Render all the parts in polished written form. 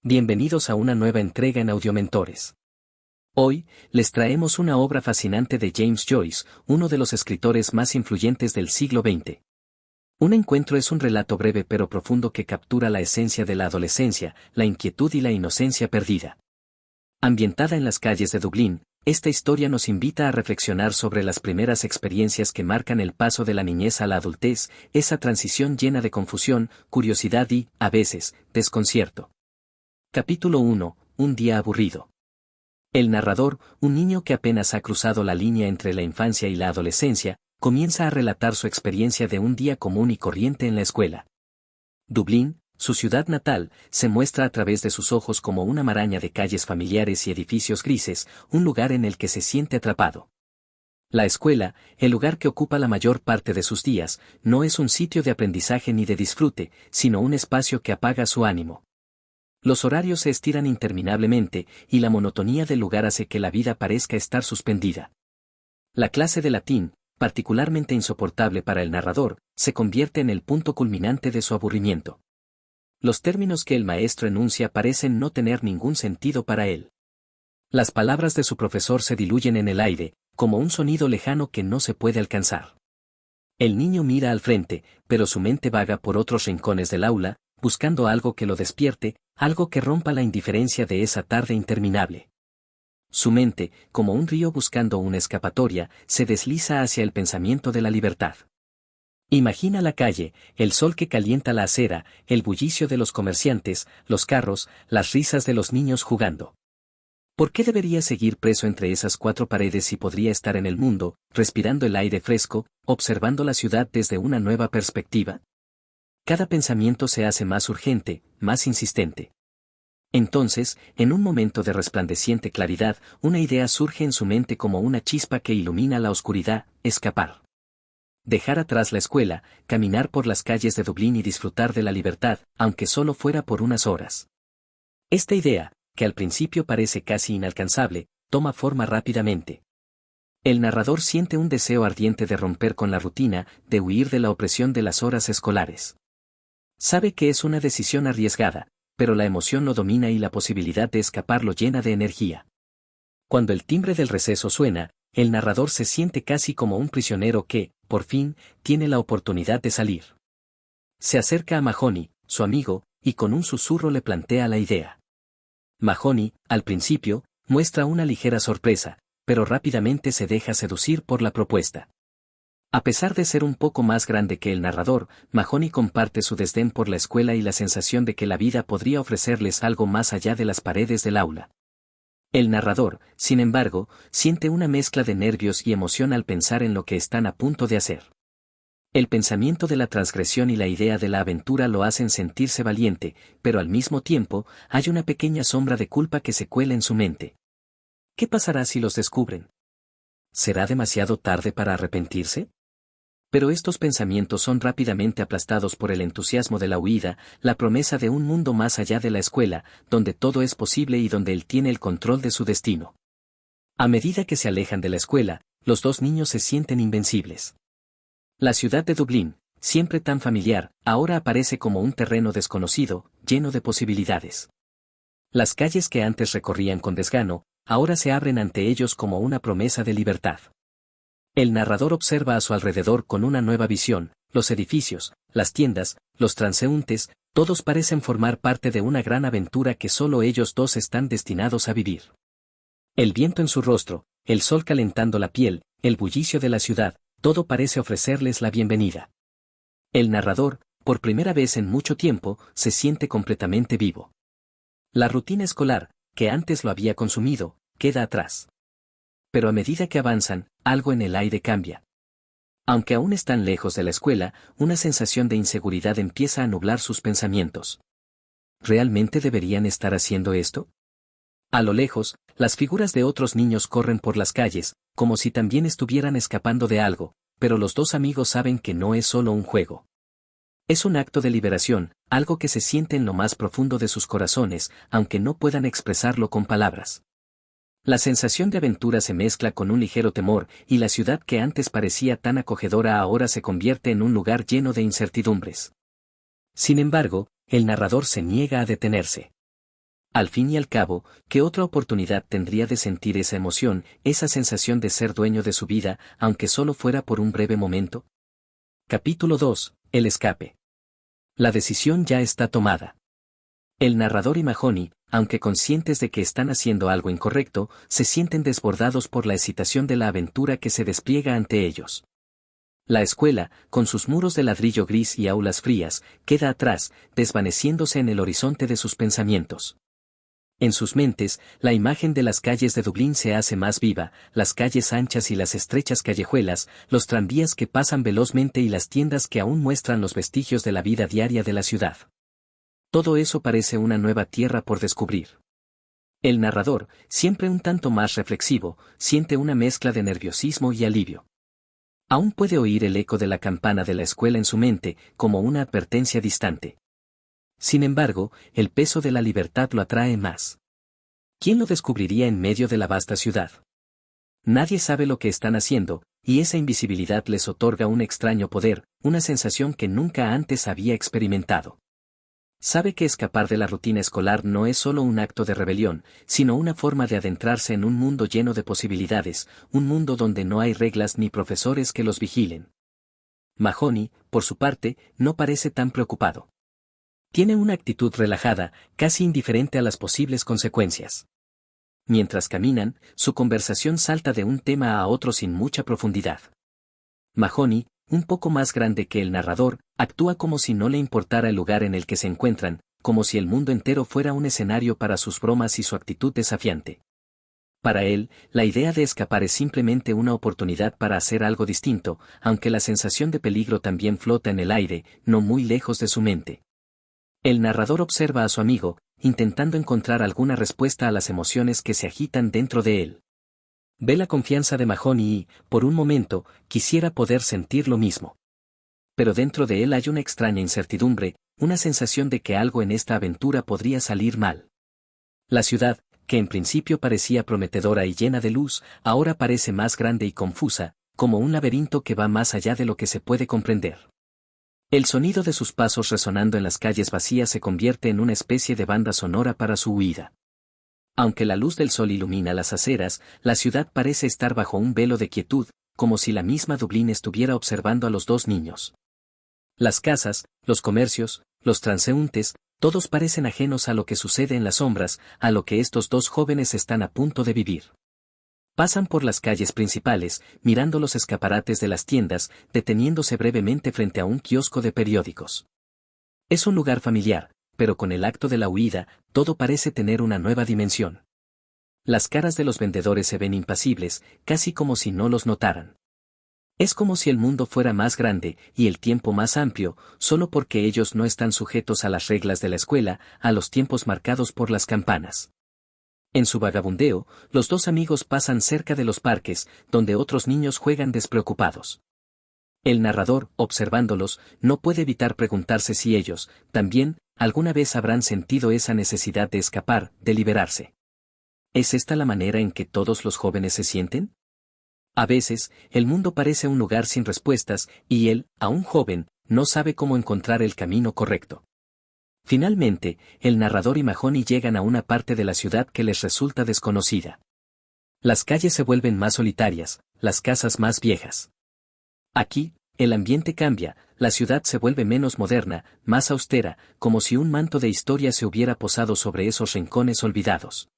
Bienvenidos a una nueva entrega en Audiomentores. Hoy, les traemos una obra fascinante de James Joyce, uno de los escritores más influyentes del siglo XX. Un encuentro es un relato breve pero profundo que captura la esencia de la adolescencia, la inquietud y la inocencia perdida. Ambientada en las calles de Dublín, esta historia nos invita a reflexionar sobre las primeras experiencias que marcan el paso de la niñez a la adultez, esa transición llena de confusión, curiosidad y, a veces, desconcierto. Capítulo 1. Un día aburrido. El narrador, un niño que apenas ha cruzado la línea entre la infancia y la adolescencia, comienza a relatar su experiencia de un día común y corriente en la escuela. Dublín, su ciudad natal, se muestra a través de sus ojos como una maraña de calles familiares y edificios grises, un lugar en el que se siente atrapado. La escuela, el lugar que ocupa la mayor parte de sus días, no es un sitio de aprendizaje ni de disfrute, sino un espacio que apaga su ánimo. Los horarios se estiran interminablemente, y la monotonía del lugar hace que la vida parezca estar suspendida. La clase de latín, particularmente insoportable para el narrador, se convierte en el punto culminante de su aburrimiento. Los términos que el maestro enuncia parecen no tener ningún sentido para él. Las palabras de su profesor se diluyen en el aire, como un sonido lejano que no se puede alcanzar. El niño mira al frente, pero su mente vaga por otros rincones del aula, buscando algo que lo despierte, algo que rompa la indiferencia de esa tarde interminable. Su mente, como un río buscando una escapatoria, se desliza hacia el pensamiento de la libertad. Imagina la calle, el sol que calienta la acera, el bullicio de los comerciantes, los carros, las risas de los niños jugando. ¿Por qué debería seguir preso entre esas cuatro paredes si podría estar en el mundo, respirando el aire fresco, observando la ciudad desde una nueva perspectiva? Cada pensamiento se hace más urgente, más insistente. Entonces, en un momento de resplandeciente claridad, una idea surge en su mente como una chispa que ilumina la oscuridad: escapar. Dejar atrás la escuela, caminar por las calles de Dublín y disfrutar de la libertad, aunque solo fuera por unas horas. Esta idea, que al principio parece casi inalcanzable, toma forma rápidamente. El narrador siente un deseo ardiente de romper con la rutina, de huir de la opresión de las horas escolares. Sabe que es una decisión arriesgada, pero la emoción lo domina y la posibilidad de escapar lo llena de energía. Cuando el timbre del receso suena, el narrador se siente casi como un prisionero que, por fin, tiene la oportunidad de salir. Se acerca a Mahoney, su amigo, y con un susurro le plantea la idea. Mahoney, al principio, muestra una ligera sorpresa, pero rápidamente se deja seducir por la propuesta. A pesar de ser un poco más grande que el narrador, Mahoney comparte su desdén por la escuela y la sensación de que la vida podría ofrecerles algo más allá de las paredes del aula. El narrador, sin embargo, siente una mezcla de nervios y emoción al pensar en lo que están a punto de hacer. El pensamiento de la transgresión y la idea de la aventura lo hacen sentirse valiente, pero al mismo tiempo, hay una pequeña sombra de culpa que se cuela en su mente. ¿Qué pasará si los descubren? ¿Será demasiado tarde para arrepentirse? Pero estos pensamientos son rápidamente aplastados por el entusiasmo de la huida, la promesa de un mundo más allá de la escuela, donde todo es posible y donde él tiene el control de su destino. A medida que se alejan de la escuela, los dos niños se sienten invencibles. La ciudad de Dublín, siempre tan familiar, ahora aparece como un terreno desconocido, lleno de posibilidades. Las calles que antes recorrían con desgano, ahora se abren ante ellos como una promesa de libertad. El narrador observa a su alrededor con una nueva visión: los edificios, las tiendas, los transeúntes, todos parecen formar parte de una gran aventura que solo ellos dos están destinados a vivir. El viento en su rostro, el sol calentando la piel, el bullicio de la ciudad, todo parece ofrecerles la bienvenida. El narrador, por primera vez en mucho tiempo, se siente completamente vivo. La rutina escolar, que antes lo había consumido, queda atrás. Pero a medida que avanzan, algo en el aire cambia. Aunque aún están lejos de la escuela, una sensación de inseguridad empieza a nublar sus pensamientos. ¿Realmente deberían estar haciendo esto? A lo lejos, las figuras de otros niños corren por las calles, como si también estuvieran escapando de algo, pero los dos amigos saben que no es solo un juego. Es un acto de liberación, algo que se siente en lo más profundo de sus corazones, aunque no puedan expresarlo con palabras. La sensación de aventura se mezcla con un ligero temor, y la ciudad que antes parecía tan acogedora ahora se convierte en un lugar lleno de incertidumbres. Sin embargo, el narrador se niega a detenerse. Al fin y al cabo, ¿qué otra oportunidad tendría de sentir esa emoción, esa sensación de ser dueño de su vida, aunque solo fuera por un breve momento? Capítulo 2. El escape. La decisión ya está tomada. El narrador y Mahoney, aunque conscientes de que están haciendo algo incorrecto, se sienten desbordados por la excitación de la aventura que se despliega ante ellos. La escuela, con sus muros de ladrillo gris y aulas frías, queda atrás, desvaneciéndose en el horizonte de sus pensamientos. En sus mentes, la imagen de las calles de Dublín se hace más viva, las calles anchas y las estrechas callejuelas, los tranvías que pasan velozmente y las tiendas que aún muestran los vestigios de la vida diaria de la ciudad. Todo eso parece una nueva tierra por descubrir. El narrador, siempre un tanto más reflexivo, siente una mezcla de nerviosismo y alivio. Aún puede oír el eco de la campana de la escuela en su mente, como una advertencia distante. Sin embargo, el peso de la libertad lo atrae más. ¿Quién lo descubriría en medio de la vasta ciudad? Nadie sabe lo que están haciendo, y esa invisibilidad les otorga un extraño poder, una sensación que nunca antes había experimentado. Sabe que escapar de la rutina escolar no es solo un acto de rebelión, sino una forma de adentrarse en un mundo lleno de posibilidades, un mundo donde no hay reglas ni profesores que los vigilen. Mahoney, por su parte, no parece tan preocupado. Tiene una actitud relajada, casi indiferente a las posibles consecuencias. Mientras caminan, su conversación salta de un tema a otro sin mucha profundidad. Mahoney, un poco más grande que el narrador, actúa como si no le importara el lugar en el que se encuentran, como si el mundo entero fuera un escenario para sus bromas y su actitud desafiante. Para él, la idea de escapar es simplemente una oportunidad para hacer algo distinto, aunque la sensación de peligro también flota en el aire, no muy lejos de su mente. El narrador observa a su amigo, intentando encontrar alguna respuesta a las emociones que se agitan dentro de él. Ve la confianza de Mahoney y, por un momento, quisiera poder sentir lo mismo. Pero dentro de él hay una extraña incertidumbre, una sensación de que algo en esta aventura podría salir mal. La ciudad, que en principio parecía prometedora y llena de luz, ahora parece más grande y confusa, como un laberinto que va más allá de lo que se puede comprender. El sonido de sus pasos resonando en las calles vacías se convierte en una especie de banda sonora para su huida. Aunque la luz del sol ilumina las aceras, la ciudad parece estar bajo un velo de quietud, como si la misma Dublín estuviera observando a los dos niños. Las casas, los comercios, los transeúntes, todos parecen ajenos a lo que sucede en las sombras, a lo que estos dos jóvenes están a punto de vivir. Pasan por las calles principales, mirando los escaparates de las tiendas, deteniéndose brevemente frente a un kiosco de periódicos. Es un lugar familiar, pero con el acto de la huida, todo parece tener una nueva dimensión. Las caras de los vendedores se ven impasibles, casi como si no los notaran. Es como si el mundo fuera más grande y el tiempo más amplio, solo porque ellos no están sujetos a las reglas de la escuela, a los tiempos marcados por las campanas. En su vagabundeo, los dos amigos pasan cerca de los parques, donde otros niños juegan despreocupados. El narrador, observándolos, no puede evitar preguntarse si ellos, también, alguna vez habrán sentido esa necesidad de escapar, de liberarse. ¿Es esta la manera en que todos los jóvenes se sienten? A veces, el mundo parece un lugar sin respuestas, y él, aún joven, no sabe cómo encontrar el camino correcto. Finalmente, el narrador y Mahoney llegan a una parte de la ciudad que les resulta desconocida. Las calles se vuelven más solitarias, las casas más viejas. Aquí, el ambiente cambia, la ciudad se vuelve menos moderna, más austera, como si un manto de historia se hubiera posado sobre esos rincones olvidados.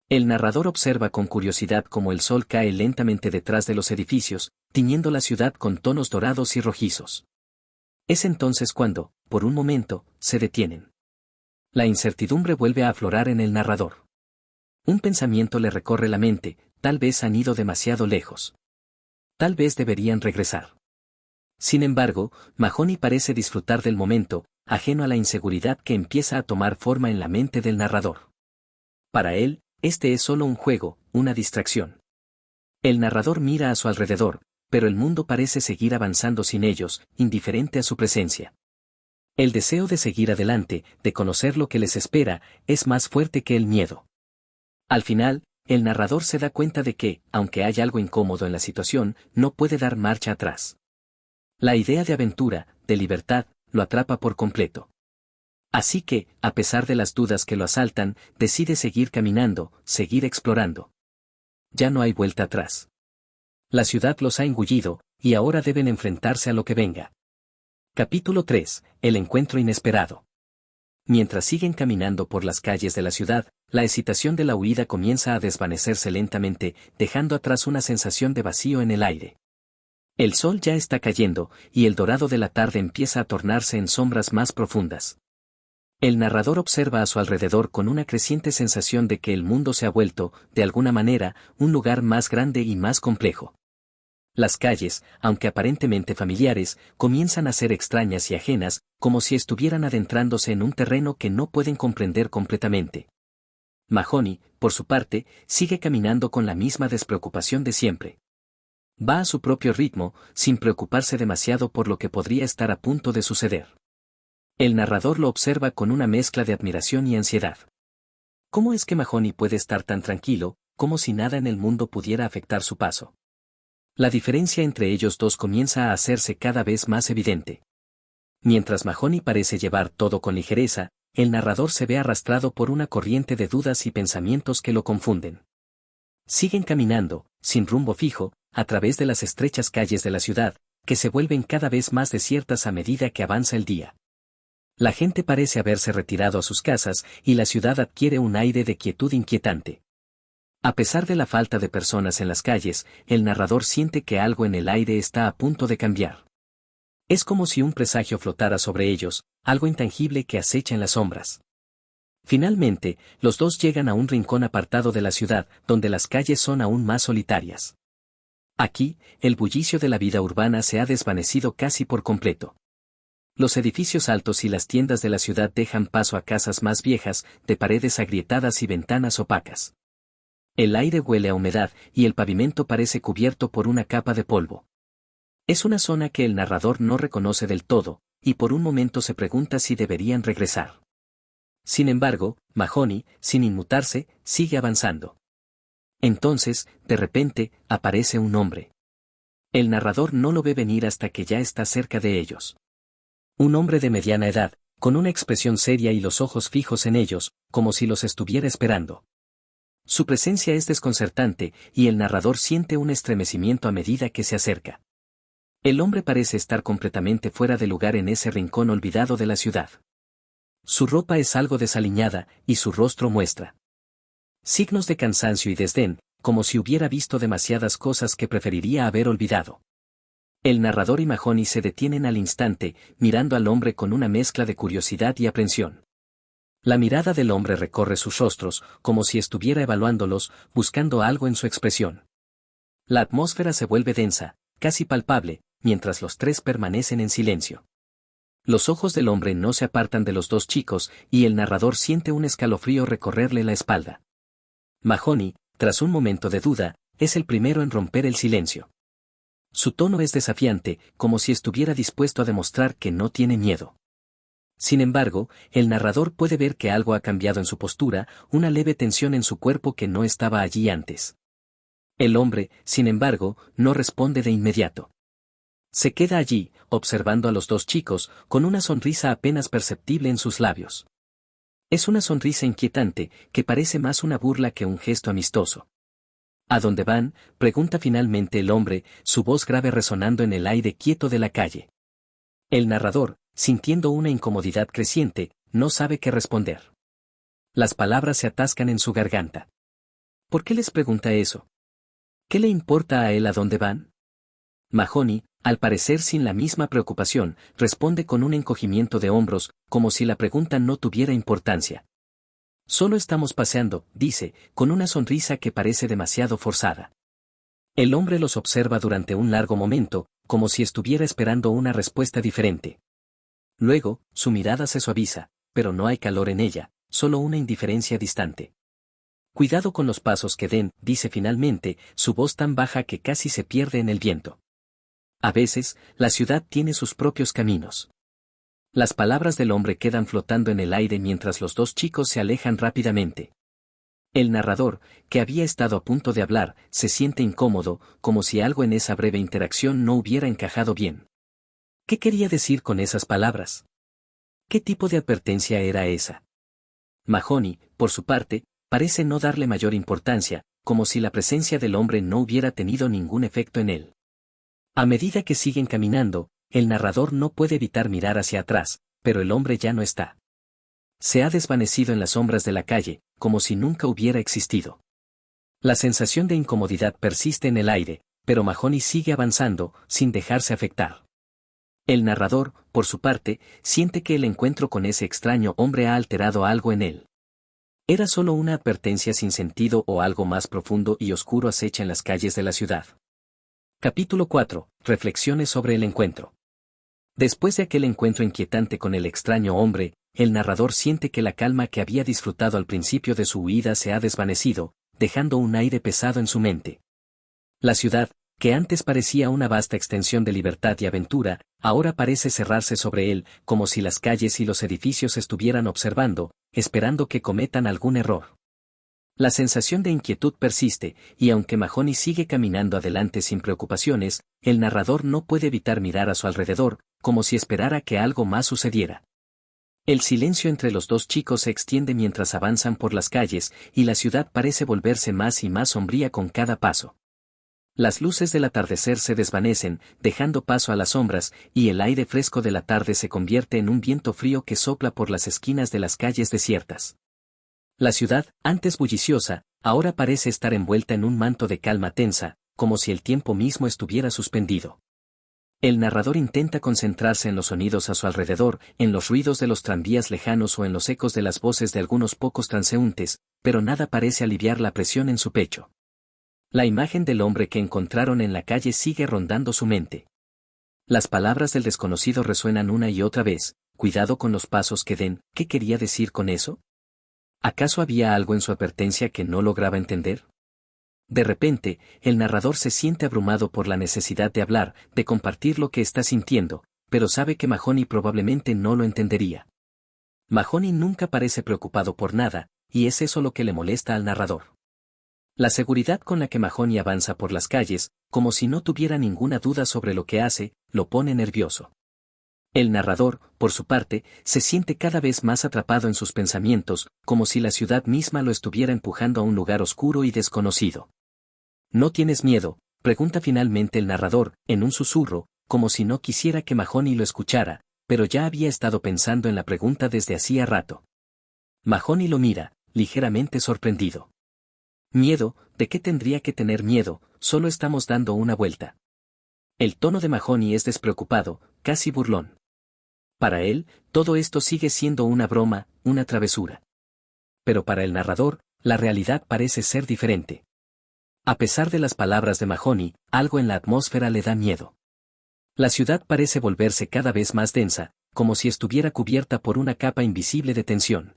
El narrador observa con curiosidad cómo el sol cae lentamente detrás de los edificios, tiñendo la ciudad con tonos dorados y rojizos. Es entonces cuando, por un momento, se detienen. La incertidumbre vuelve a aflorar en el narrador. Un pensamiento le recorre la mente, tal vez han ido demasiado lejos. Tal vez deberían regresar. Sin embargo, Mahoney parece disfrutar del momento, ajeno a la inseguridad que empieza a tomar forma en la mente del narrador. Para él, este es solo un juego, una distracción. El narrador mira a su alrededor, pero el mundo parece seguir avanzando sin ellos, indiferente a su presencia. El deseo de seguir adelante, de conocer lo que les espera, es más fuerte que el miedo. Al final, el narrador se da cuenta de que, aunque hay algo incómodo en la situación, no puede dar marcha atrás. La idea de aventura, de libertad, lo atrapa por completo. Así que, a pesar de las dudas que lo asaltan, decide seguir caminando, seguir explorando. Ya no hay vuelta atrás. La ciudad los ha engullido, y ahora deben enfrentarse a lo que venga. Capítulo 3. El encuentro inesperado. Mientras siguen caminando por las calles de la ciudad, la excitación de la huida comienza a desvanecerse lentamente, dejando atrás una sensación de vacío en el aire. El sol ya está cayendo, y el dorado de la tarde empieza a tornarse en sombras más profundas. El narrador observa a su alrededor con una creciente sensación de que el mundo se ha vuelto, de alguna manera, un lugar más grande y más complejo. Las calles, aunque aparentemente familiares, comienzan a ser extrañas y ajenas, como si estuvieran adentrándose en un terreno que no pueden comprender completamente. Mahoney, por su parte, sigue caminando con la misma despreocupación de siempre. Va a su propio ritmo, sin preocuparse demasiado por lo que podría estar a punto de suceder. El narrador lo observa con una mezcla de admiración y ansiedad. ¿Cómo es que Mahoney puede estar tan tranquilo, como si nada en el mundo pudiera afectar su paso? La diferencia entre ellos dos comienza a hacerse cada vez más evidente. Mientras Mahoney parece llevar todo con ligereza, el narrador se ve arrastrado por una corriente de dudas y pensamientos que lo confunden. Siguen caminando, sin rumbo fijo, a través de las estrechas calles de la ciudad, que se vuelven cada vez más desiertas a medida que avanza el día. La gente parece haberse retirado a sus casas y la ciudad adquiere un aire de quietud inquietante. A pesar de la falta de personas en las calles, el narrador siente que algo en el aire está a punto de cambiar. Es como si un presagio flotara sobre ellos, algo intangible que acecha en las sombras. Finalmente, los dos llegan a un rincón apartado de la ciudad, donde las calles son aún más solitarias. Aquí, el bullicio de la vida urbana se ha desvanecido casi por completo. Los edificios altos y las tiendas de la ciudad dejan paso a casas más viejas, de paredes agrietadas y ventanas opacas. El aire huele a humedad y el pavimento parece cubierto por una capa de polvo. Es una zona que el narrador no reconoce del todo, y por un momento se pregunta si deberían regresar. Sin embargo, Mahoney, sin inmutarse, sigue avanzando. Entonces, de repente, aparece un hombre. El narrador no lo ve venir hasta que ya está cerca de ellos. Un hombre de mediana edad, con una expresión seria y los ojos fijos en ellos, como si los estuviera esperando. Su presencia es desconcertante, y el narrador siente un estremecimiento a medida que se acerca. El hombre parece estar completamente fuera de lugar en ese rincón olvidado de la ciudad. Su ropa es algo desaliñada, y su rostro muestra signos de cansancio y desdén, como si hubiera visto demasiadas cosas que preferiría haber olvidado. El narrador y Mahoney se detienen al instante, mirando al hombre con una mezcla de curiosidad y aprensión. La mirada del hombre recorre sus rostros, como si estuviera evaluándolos, buscando algo en su expresión. La atmósfera se vuelve densa, casi palpable, mientras los tres permanecen en silencio. Los ojos del hombre no se apartan de los dos chicos, y el narrador siente un escalofrío recorrerle la espalda. Mahoney, tras un momento de duda, es el primero en romper el silencio. Su tono es desafiante, como si estuviera dispuesto a demostrar que no tiene miedo. Sin embargo, el narrador puede ver que algo ha cambiado en su postura, una leve tensión en su cuerpo que no estaba allí antes. El hombre, sin embargo, no responde de inmediato. Se queda allí, observando a los dos chicos, con una sonrisa apenas perceptible en sus labios. Es una sonrisa inquietante, que parece más una burla que un gesto amistoso. ¿A dónde van?, pregunta finalmente el hombre, su voz grave resonando en el aire quieto de la calle. El narrador, sintiendo una incomodidad creciente, no sabe qué responder. Las palabras se atascan en su garganta. ¿Por qué les pregunta eso? ¿Qué le importa a él a dónde van? Mahoney, al parecer sin la misma preocupación, responde con un encogimiento de hombros, como si la pregunta no tuviera importancia. Solo estamos paseando, dice, con una sonrisa que parece demasiado forzada. El hombre los observa durante un largo momento, como si estuviera esperando una respuesta diferente. Luego, su mirada se suaviza, pero no hay calor en ella, solo una indiferencia distante. Cuidado con los pasos que den, dice finalmente, su voz tan baja que casi se pierde en el viento. A veces, la ciudad tiene sus propios caminos. Las palabras del hombre quedan flotando en el aire mientras los dos chicos se alejan rápidamente. El narrador, que había estado a punto de hablar, se siente incómodo, como si algo en esa breve interacción no hubiera encajado bien. ¿Qué quería decir con esas palabras? ¿Qué tipo de advertencia era esa? Mahoney, por su parte, parece no darle mayor importancia, como si la presencia del hombre no hubiera tenido ningún efecto en él. A medida que siguen caminando, el narrador no puede evitar mirar hacia atrás, pero el hombre ya no está. Se ha desvanecido en las sombras de la calle, como si nunca hubiera existido. La sensación de incomodidad persiste en el aire, pero Mahoney sigue avanzando, sin dejarse afectar. El narrador, por su parte, siente que el encuentro con ese extraño hombre ha alterado algo en él. ¿Era solo una advertencia sin sentido o algo más profundo y oscuro acecha en las calles de la ciudad? Capítulo 4. Reflexiones sobre el encuentro. Después de aquel encuentro inquietante con el extraño hombre, el narrador siente que la calma que había disfrutado al principio de su huida se ha desvanecido, dejando un aire pesado en su mente. La ciudad, que antes parecía una vasta extensión de libertad y aventura, ahora parece cerrarse sobre él, como si las calles y los edificios estuvieran observando, esperando que cometan algún error. La sensación de inquietud persiste, y aunque Mahoney sigue caminando adelante sin preocupaciones, el narrador no puede evitar mirar a su alrededor, como si esperara que algo más sucediera. El silencio entre los dos chicos se extiende mientras avanzan por las calles, y la ciudad parece volverse más y más sombría con cada paso. Las luces del atardecer se desvanecen, dejando paso a las sombras, y el aire fresco de la tarde se convierte en un viento frío que sopla por las esquinas de las calles desiertas. La ciudad, antes bulliciosa, ahora parece estar envuelta en un manto de calma tensa, como si el tiempo mismo estuviera suspendido. El narrador intenta concentrarse en los sonidos a su alrededor, en los ruidos de los tranvías lejanos o en los ecos de las voces de algunos pocos transeúntes, pero nada parece aliviar la presión en su pecho. La imagen del hombre que encontraron en la calle sigue rondando su mente. Las palabras del desconocido resuenan una y otra vez: cuidado con los pasos que den. ¿Qué quería decir con eso? ¿Acaso había algo en su advertencia que no lograba entender? De repente, el narrador se siente abrumado por la necesidad de hablar, de compartir lo que está sintiendo, pero sabe que Mahoney probablemente no lo entendería. Mahoney nunca parece preocupado por nada, y es eso lo que le molesta al narrador. La seguridad con la que Mahoney avanza por las calles, como si no tuviera ninguna duda sobre lo que hace, lo pone nervioso. El narrador, por su parte, se siente cada vez más atrapado en sus pensamientos, como si la ciudad misma lo estuviera empujando a un lugar oscuro y desconocido. ¿No tienes miedo?, pregunta finalmente el narrador, en un susurro, como si no quisiera que Mahoney lo escuchara, pero ya había estado pensando en la pregunta desde hacía rato. Mahoney lo mira, ligeramente sorprendido. Miedo, ¿de qué tendría que tener miedo? Solo estamos dando una vuelta. El tono de Mahoney es despreocupado, casi burlón. Para él, todo esto sigue siendo una broma, una travesura. Pero para el narrador, la realidad parece ser diferente. A pesar de las palabras de Mahoney, algo en la atmósfera le da miedo. La ciudad parece volverse cada vez más densa, como si estuviera cubierta por una capa invisible de tensión.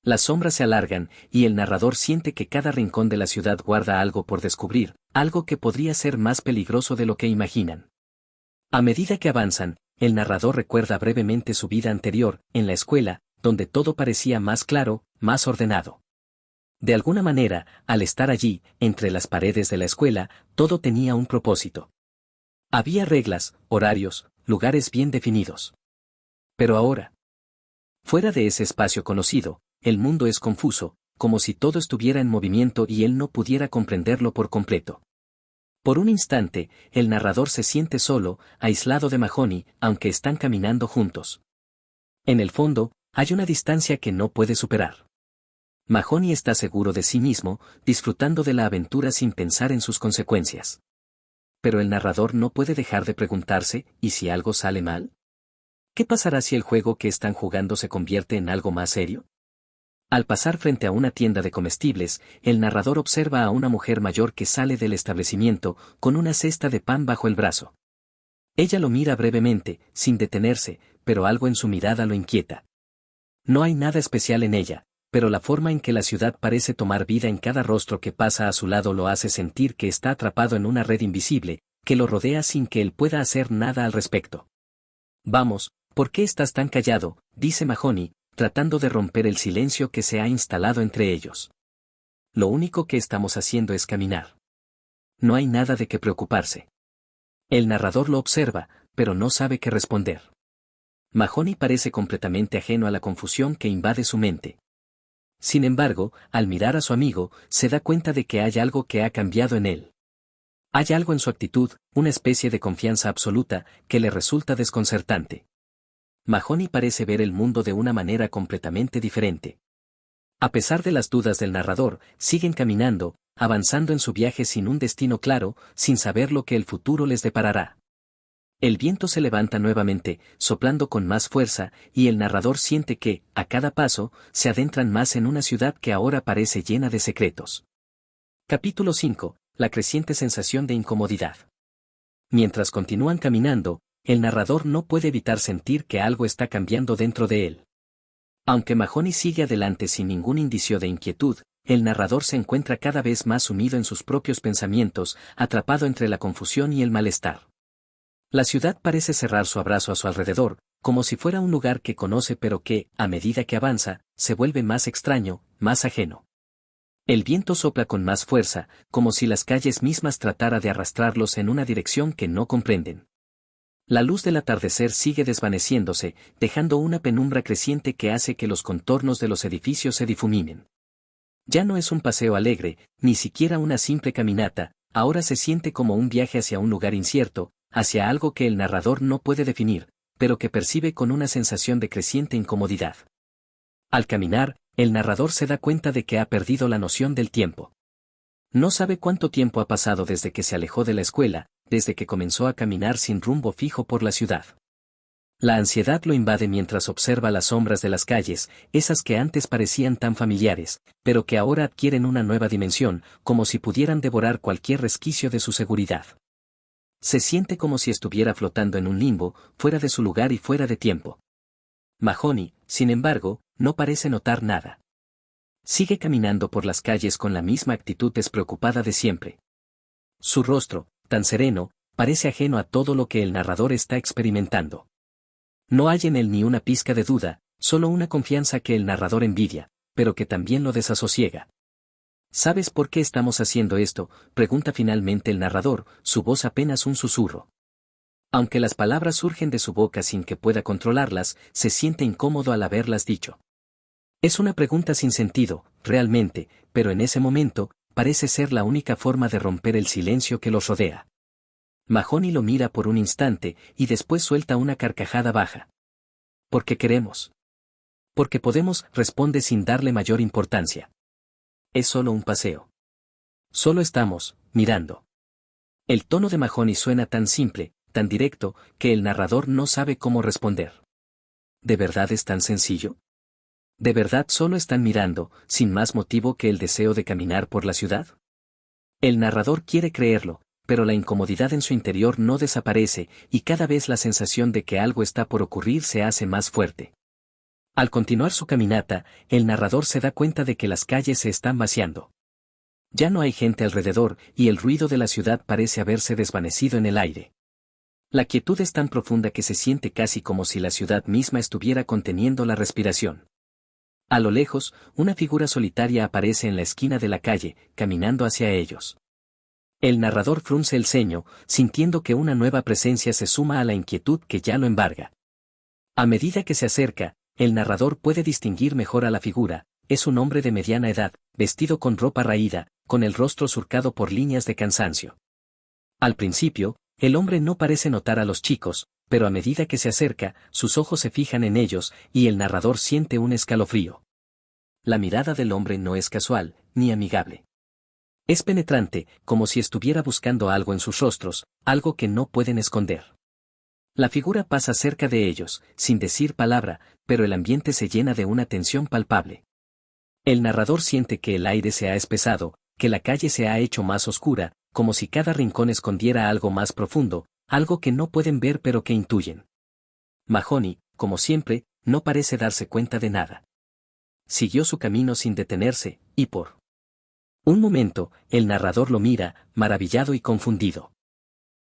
Las sombras se alargan, y el narrador siente que cada rincón de la ciudad guarda algo por descubrir, algo que podría ser más peligroso de lo que imaginan. A medida que avanzan, el narrador recuerda brevemente su vida anterior, en la escuela, donde todo parecía más claro, más ordenado. De alguna manera, al estar allí, entre las paredes de la escuela, todo tenía un propósito. Había reglas, horarios, lugares bien definidos. Pero ahora, fuera de ese espacio conocido, el mundo es confuso, como si todo estuviera en movimiento y él no pudiera comprenderlo por completo. Por un instante, el narrador se siente solo, aislado de Mahoney, aunque están caminando juntos. En el fondo, hay una distancia que no puede superar. Mahoney está seguro de sí mismo, disfrutando de la aventura sin pensar en sus consecuencias. Pero el narrador no puede dejar de preguntarse: ¿y si algo sale mal? ¿Qué pasará si el juego que están jugando se convierte en algo más serio? Al pasar frente a una tienda de comestibles, el narrador observa a una mujer mayor que sale del establecimiento, con una cesta de pan bajo el brazo. Ella lo mira brevemente, sin detenerse, pero algo en su mirada lo inquieta. No hay nada especial en ella, pero la forma en que la ciudad parece tomar vida en cada rostro que pasa a su lado lo hace sentir que está atrapado en una red invisible, que lo rodea sin que él pueda hacer nada al respecto. Vamos, ¿por qué estás tan callado?, dice Mahoney, tratando de romper el silencio que se ha instalado entre ellos. Lo único que estamos haciendo es caminar. No hay nada de qué preocuparse. El narrador lo observa, pero no sabe qué responder. Mahoney parece completamente ajeno a la confusión que invade su mente. Sin embargo, al mirar a su amigo, se da cuenta de que hay algo que ha cambiado en él. Hay algo en su actitud, una especie de confianza absoluta, que le resulta desconcertante. Mahoney parece ver el mundo de una manera completamente diferente. A pesar de las dudas del narrador, siguen caminando, avanzando en su viaje sin un destino claro, sin saber lo que el futuro les deparará. El viento se levanta nuevamente, soplando con más fuerza, y el narrador siente que, a cada paso, se adentran más en una ciudad que ahora parece llena de secretos. Capítulo 5. La creciente sensación de incomodidad. Mientras continúan caminando, el narrador no puede evitar sentir que algo está cambiando dentro de él. Aunque Mahoney sigue adelante sin ningún indicio de inquietud, el narrador se encuentra cada vez más sumido en sus propios pensamientos, atrapado entre la confusión y el malestar. La ciudad parece cerrar su abrazo a su alrededor, como si fuera un lugar que conoce pero que, a medida que avanza, se vuelve más extraño, más ajeno. El viento sopla con más fuerza, como si las calles mismas tratara de arrastrarlos en una dirección que no comprenden. La luz del atardecer sigue desvaneciéndose, dejando una penumbra creciente que hace que los contornos de los edificios se difuminen. Ya no es un paseo alegre, ni siquiera una simple caminata, ahora se siente como un viaje hacia un lugar incierto, hacia algo que el narrador no puede definir, pero que percibe con una sensación de creciente incomodidad. Al caminar, el narrador se da cuenta de que ha perdido la noción del tiempo. No sabe cuánto tiempo ha pasado desde que se alejó de la escuela, desde que comenzó a caminar sin rumbo fijo por la ciudad. La ansiedad lo invade mientras observa las sombras de las calles, esas que antes parecían tan familiares, pero que ahora adquieren una nueva dimensión, como si pudieran devorar cualquier resquicio de su seguridad. Se siente como si estuviera flotando en un limbo, fuera de su lugar y fuera de tiempo. Mahoney, sin embargo, no parece notar nada. Sigue caminando por las calles con la misma actitud despreocupada de siempre. Su rostro, tan sereno, parece ajeno a todo lo que el narrador está experimentando. No hay en él ni una pizca de duda, solo una confianza que el narrador envidia, pero que también lo desasosiega. ¿Sabes por qué estamos haciendo esto?, pregunta finalmente el narrador, su voz apenas un susurro. Aunque las palabras surgen de su boca sin que pueda controlarlas, se siente incómodo al haberlas dicho. Es una pregunta sin sentido, realmente, pero en ese momento, parece ser la única forma de romper el silencio que los rodea. Mahoney lo mira por un instante, y después suelta una carcajada baja. ¿Por qué queremos? Porque podemos, responde sin darle mayor importancia. Es solo un paseo. Solo estamos, mirando. El tono de Mahoney suena tan simple, tan directo, que el narrador no sabe cómo responder. ¿De verdad es tan sencillo? ¿De verdad solo están mirando, sin más motivo que el deseo de caminar por la ciudad? El narrador quiere creerlo, pero la incomodidad en su interior no desaparece, y cada vez la sensación de que algo está por ocurrir se hace más fuerte. Al continuar su caminata, el narrador se da cuenta de que las calles se están vaciando. Ya no hay gente alrededor, y el ruido de la ciudad parece haberse desvanecido en el aire. La quietud es tan profunda que se siente casi como si la ciudad misma estuviera conteniendo la respiración. A lo lejos, una figura solitaria aparece en la esquina de la calle, caminando hacia ellos. El narrador frunce el ceño, sintiendo que una nueva presencia se suma a la inquietud que ya lo embarga. A medida que se acerca, el narrador puede distinguir mejor a la figura. Es un hombre de mediana edad, vestido con ropa raída, con el rostro surcado por líneas de cansancio. Al principio, el hombre no parece notar a los chicos, pero a medida que se acerca, sus ojos se fijan en ellos, y el narrador siente un escalofrío. La mirada del hombre no es casual, ni amigable. Es penetrante, como si estuviera buscando algo en sus rostros, algo que no pueden esconder. La figura pasa cerca de ellos, sin decir palabra, pero el ambiente se llena de una tensión palpable. El narrador siente que el aire se ha espesado, que la calle se ha hecho más oscura, como si cada rincón escondiera algo más profundo, algo que no pueden ver pero que intuyen. Mahoney, como siempre, no parece darse cuenta de nada. Siguió su camino sin detenerse, y por un momento, el narrador lo mira, maravillado y confundido.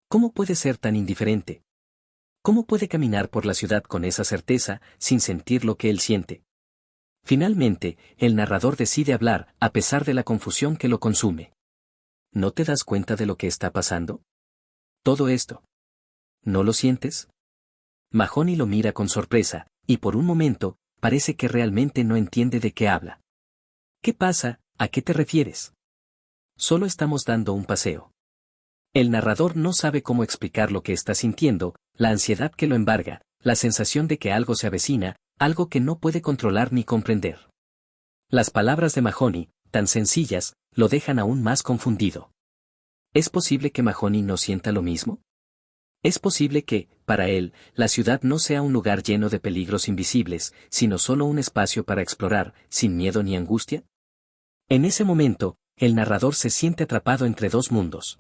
¿Cómo puede ser tan indiferente? ¿Cómo puede caminar por la ciudad con esa certeza, sin sentir lo que él siente? Finalmente, el narrador decide hablar, a pesar de la confusión que lo consume. ¿No te das cuenta de lo que está pasando? Todo esto. ¿No lo sientes? Mahoney lo mira con sorpresa, y por un momento, parece que realmente no entiende de qué habla. ¿Qué pasa? ¿A qué te refieres? Solo estamos dando un paseo. El narrador no sabe cómo explicar lo que está sintiendo, la ansiedad que lo embarga, la sensación de que algo se avecina, algo que no puede controlar ni comprender. Las palabras de Mahoney, tan sencillas, lo dejan aún más confundido. ¿Es posible que Mahoney no sienta lo mismo? ¿Es posible que, para él, la ciudad no sea un lugar lleno de peligros invisibles, sino solo un espacio para explorar, sin miedo ni angustia? En ese momento, el narrador se siente atrapado entre dos mundos.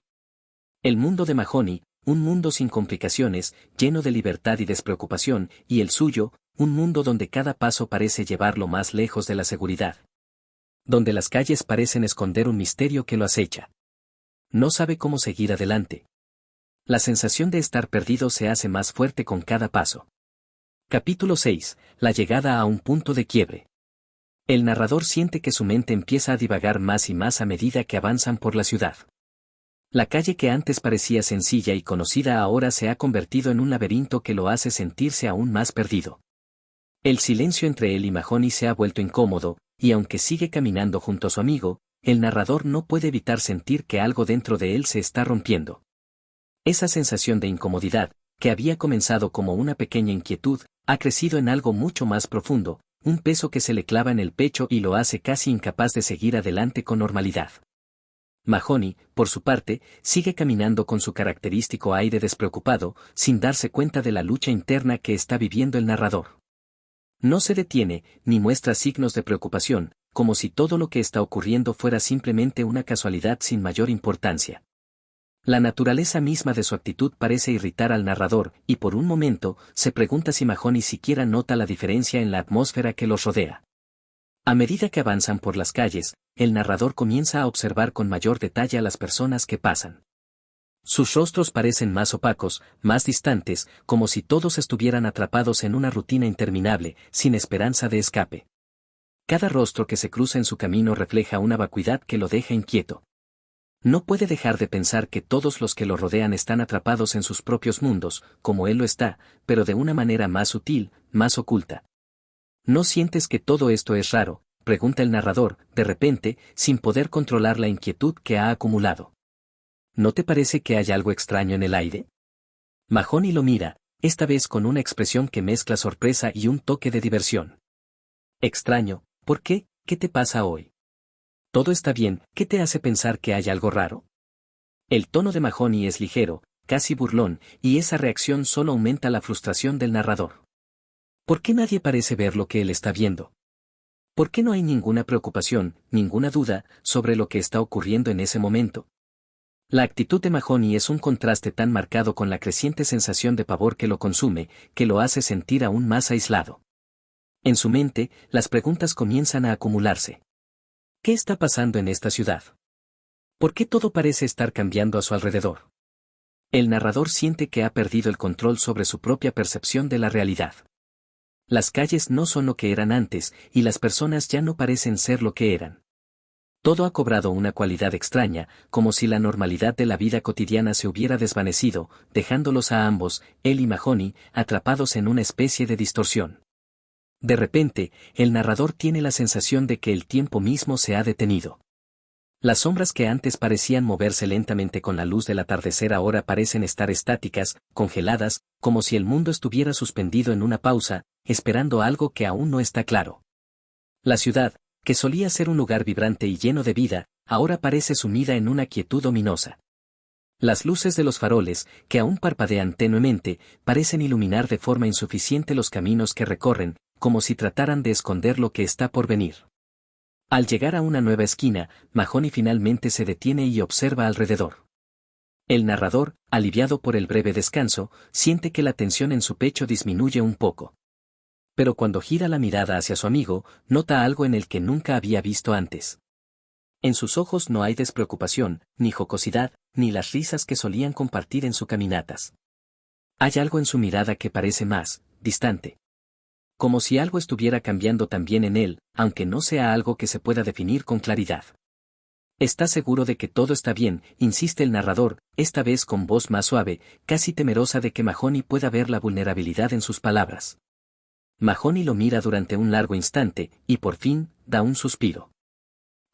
El mundo de Mahoney, un mundo sin complicaciones, lleno de libertad y despreocupación, y el suyo, un mundo donde cada paso parece llevarlo más lejos de la seguridad. Donde las calles parecen esconder un misterio que lo acecha. No sabe cómo seguir adelante. La sensación de estar perdido se hace más fuerte con cada paso. Capítulo 6. La llegada a un punto de quiebre. El narrador siente que su mente empieza a divagar más y más a medida que avanzan por la ciudad. La calle que antes parecía sencilla y conocida ahora se ha convertido en un laberinto que lo hace sentirse aún más perdido. El silencio entre él y Mahoney se ha vuelto incómodo, y aunque sigue caminando junto a su amigo, el narrador no puede evitar sentir que algo dentro de él se está rompiendo. Esa sensación de incomodidad, que había comenzado como una pequeña inquietud, ha crecido en algo mucho más profundo, un peso que se le clava en el pecho y lo hace casi incapaz de seguir adelante con normalidad. Mahoney, por su parte, sigue caminando con su característico aire despreocupado, sin darse cuenta de la lucha interna que está viviendo el narrador. No se detiene, ni muestra signos de preocupación, como si todo lo que está ocurriendo fuera simplemente una casualidad sin mayor importancia. La naturaleza misma de su actitud parece irritar al narrador, y por un momento, se pregunta si Mahoney siquiera nota la diferencia en la atmósfera que los rodea. A medida que avanzan por las calles, el narrador comienza a observar con mayor detalle a las personas que pasan. Sus rostros parecen más opacos, más distantes, como si todos estuvieran atrapados en una rutina interminable, sin esperanza de escape. Cada rostro que se cruza en su camino refleja una vacuidad que lo deja inquieto. No puede dejar de pensar que todos los que lo rodean están atrapados en sus propios mundos, como él lo está, pero de una manera más sutil, más oculta. ¿No sientes que todo esto es raro?, pregunta el narrador, de repente, sin poder controlar la inquietud que ha acumulado. ¿No te parece que hay algo extraño en el aire? Mahoney lo mira, esta vez con una expresión que mezcla sorpresa y un toque de diversión. Extraño, ¿por qué? ¿Qué te pasa hoy? Todo está bien, ¿qué te hace pensar que hay algo raro? El tono de Mahoney es ligero, casi burlón, y esa reacción solo aumenta la frustración del narrador. ¿Por qué nadie parece ver lo que él está viendo? ¿Por qué no hay ninguna preocupación, ninguna duda, sobre lo que está ocurriendo en ese momento? La actitud de Mahoney es un contraste tan marcado con la creciente sensación de pavor que lo consume, que lo hace sentir aún más aislado. En su mente, las preguntas comienzan a acumularse. ¿Qué está pasando en esta ciudad? ¿Por qué todo parece estar cambiando a su alrededor? El narrador siente que ha perdido el control sobre su propia percepción de la realidad. Las calles no son lo que eran antes, y las personas ya no parecen ser lo que eran. Todo ha cobrado una cualidad extraña, como si la normalidad de la vida cotidiana se hubiera desvanecido, dejándolos a ambos, él y Mahoney, atrapados en una especie de distorsión. De repente, el narrador tiene la sensación de que el tiempo mismo se ha detenido. Las sombras que antes parecían moverse lentamente con la luz del atardecer ahora parecen estar estáticas, congeladas, como si el mundo estuviera suspendido en una pausa, esperando algo que aún no está claro. La ciudad, que solía ser un lugar vibrante y lleno de vida, ahora parece sumida en una quietud ominosa. Las luces de los faroles, que aún parpadean tenuemente, parecen iluminar de forma insuficiente los caminos que recorren, como si trataran de esconder lo que está por venir. Al llegar a una nueva esquina, Mahoney finalmente se detiene y observa alrededor. El narrador, aliviado por el breve descanso, siente que la tensión en su pecho disminuye un poco. Pero cuando gira la mirada hacia su amigo, nota algo en el que nunca había visto antes. En sus ojos no hay despreocupación, ni jocosidad, ni las risas que solían compartir en sus caminatas. Hay algo en su mirada que parece más distante. Como si algo estuviera cambiando también en él, aunque no sea algo que se pueda definir con claridad. ¿Estás seguro de que todo está bien?, insiste el narrador, esta vez con voz más suave, casi temerosa de que Mahoney pueda ver la vulnerabilidad en sus palabras. Mahoney lo mira durante un largo instante, y por fin, da un suspiro.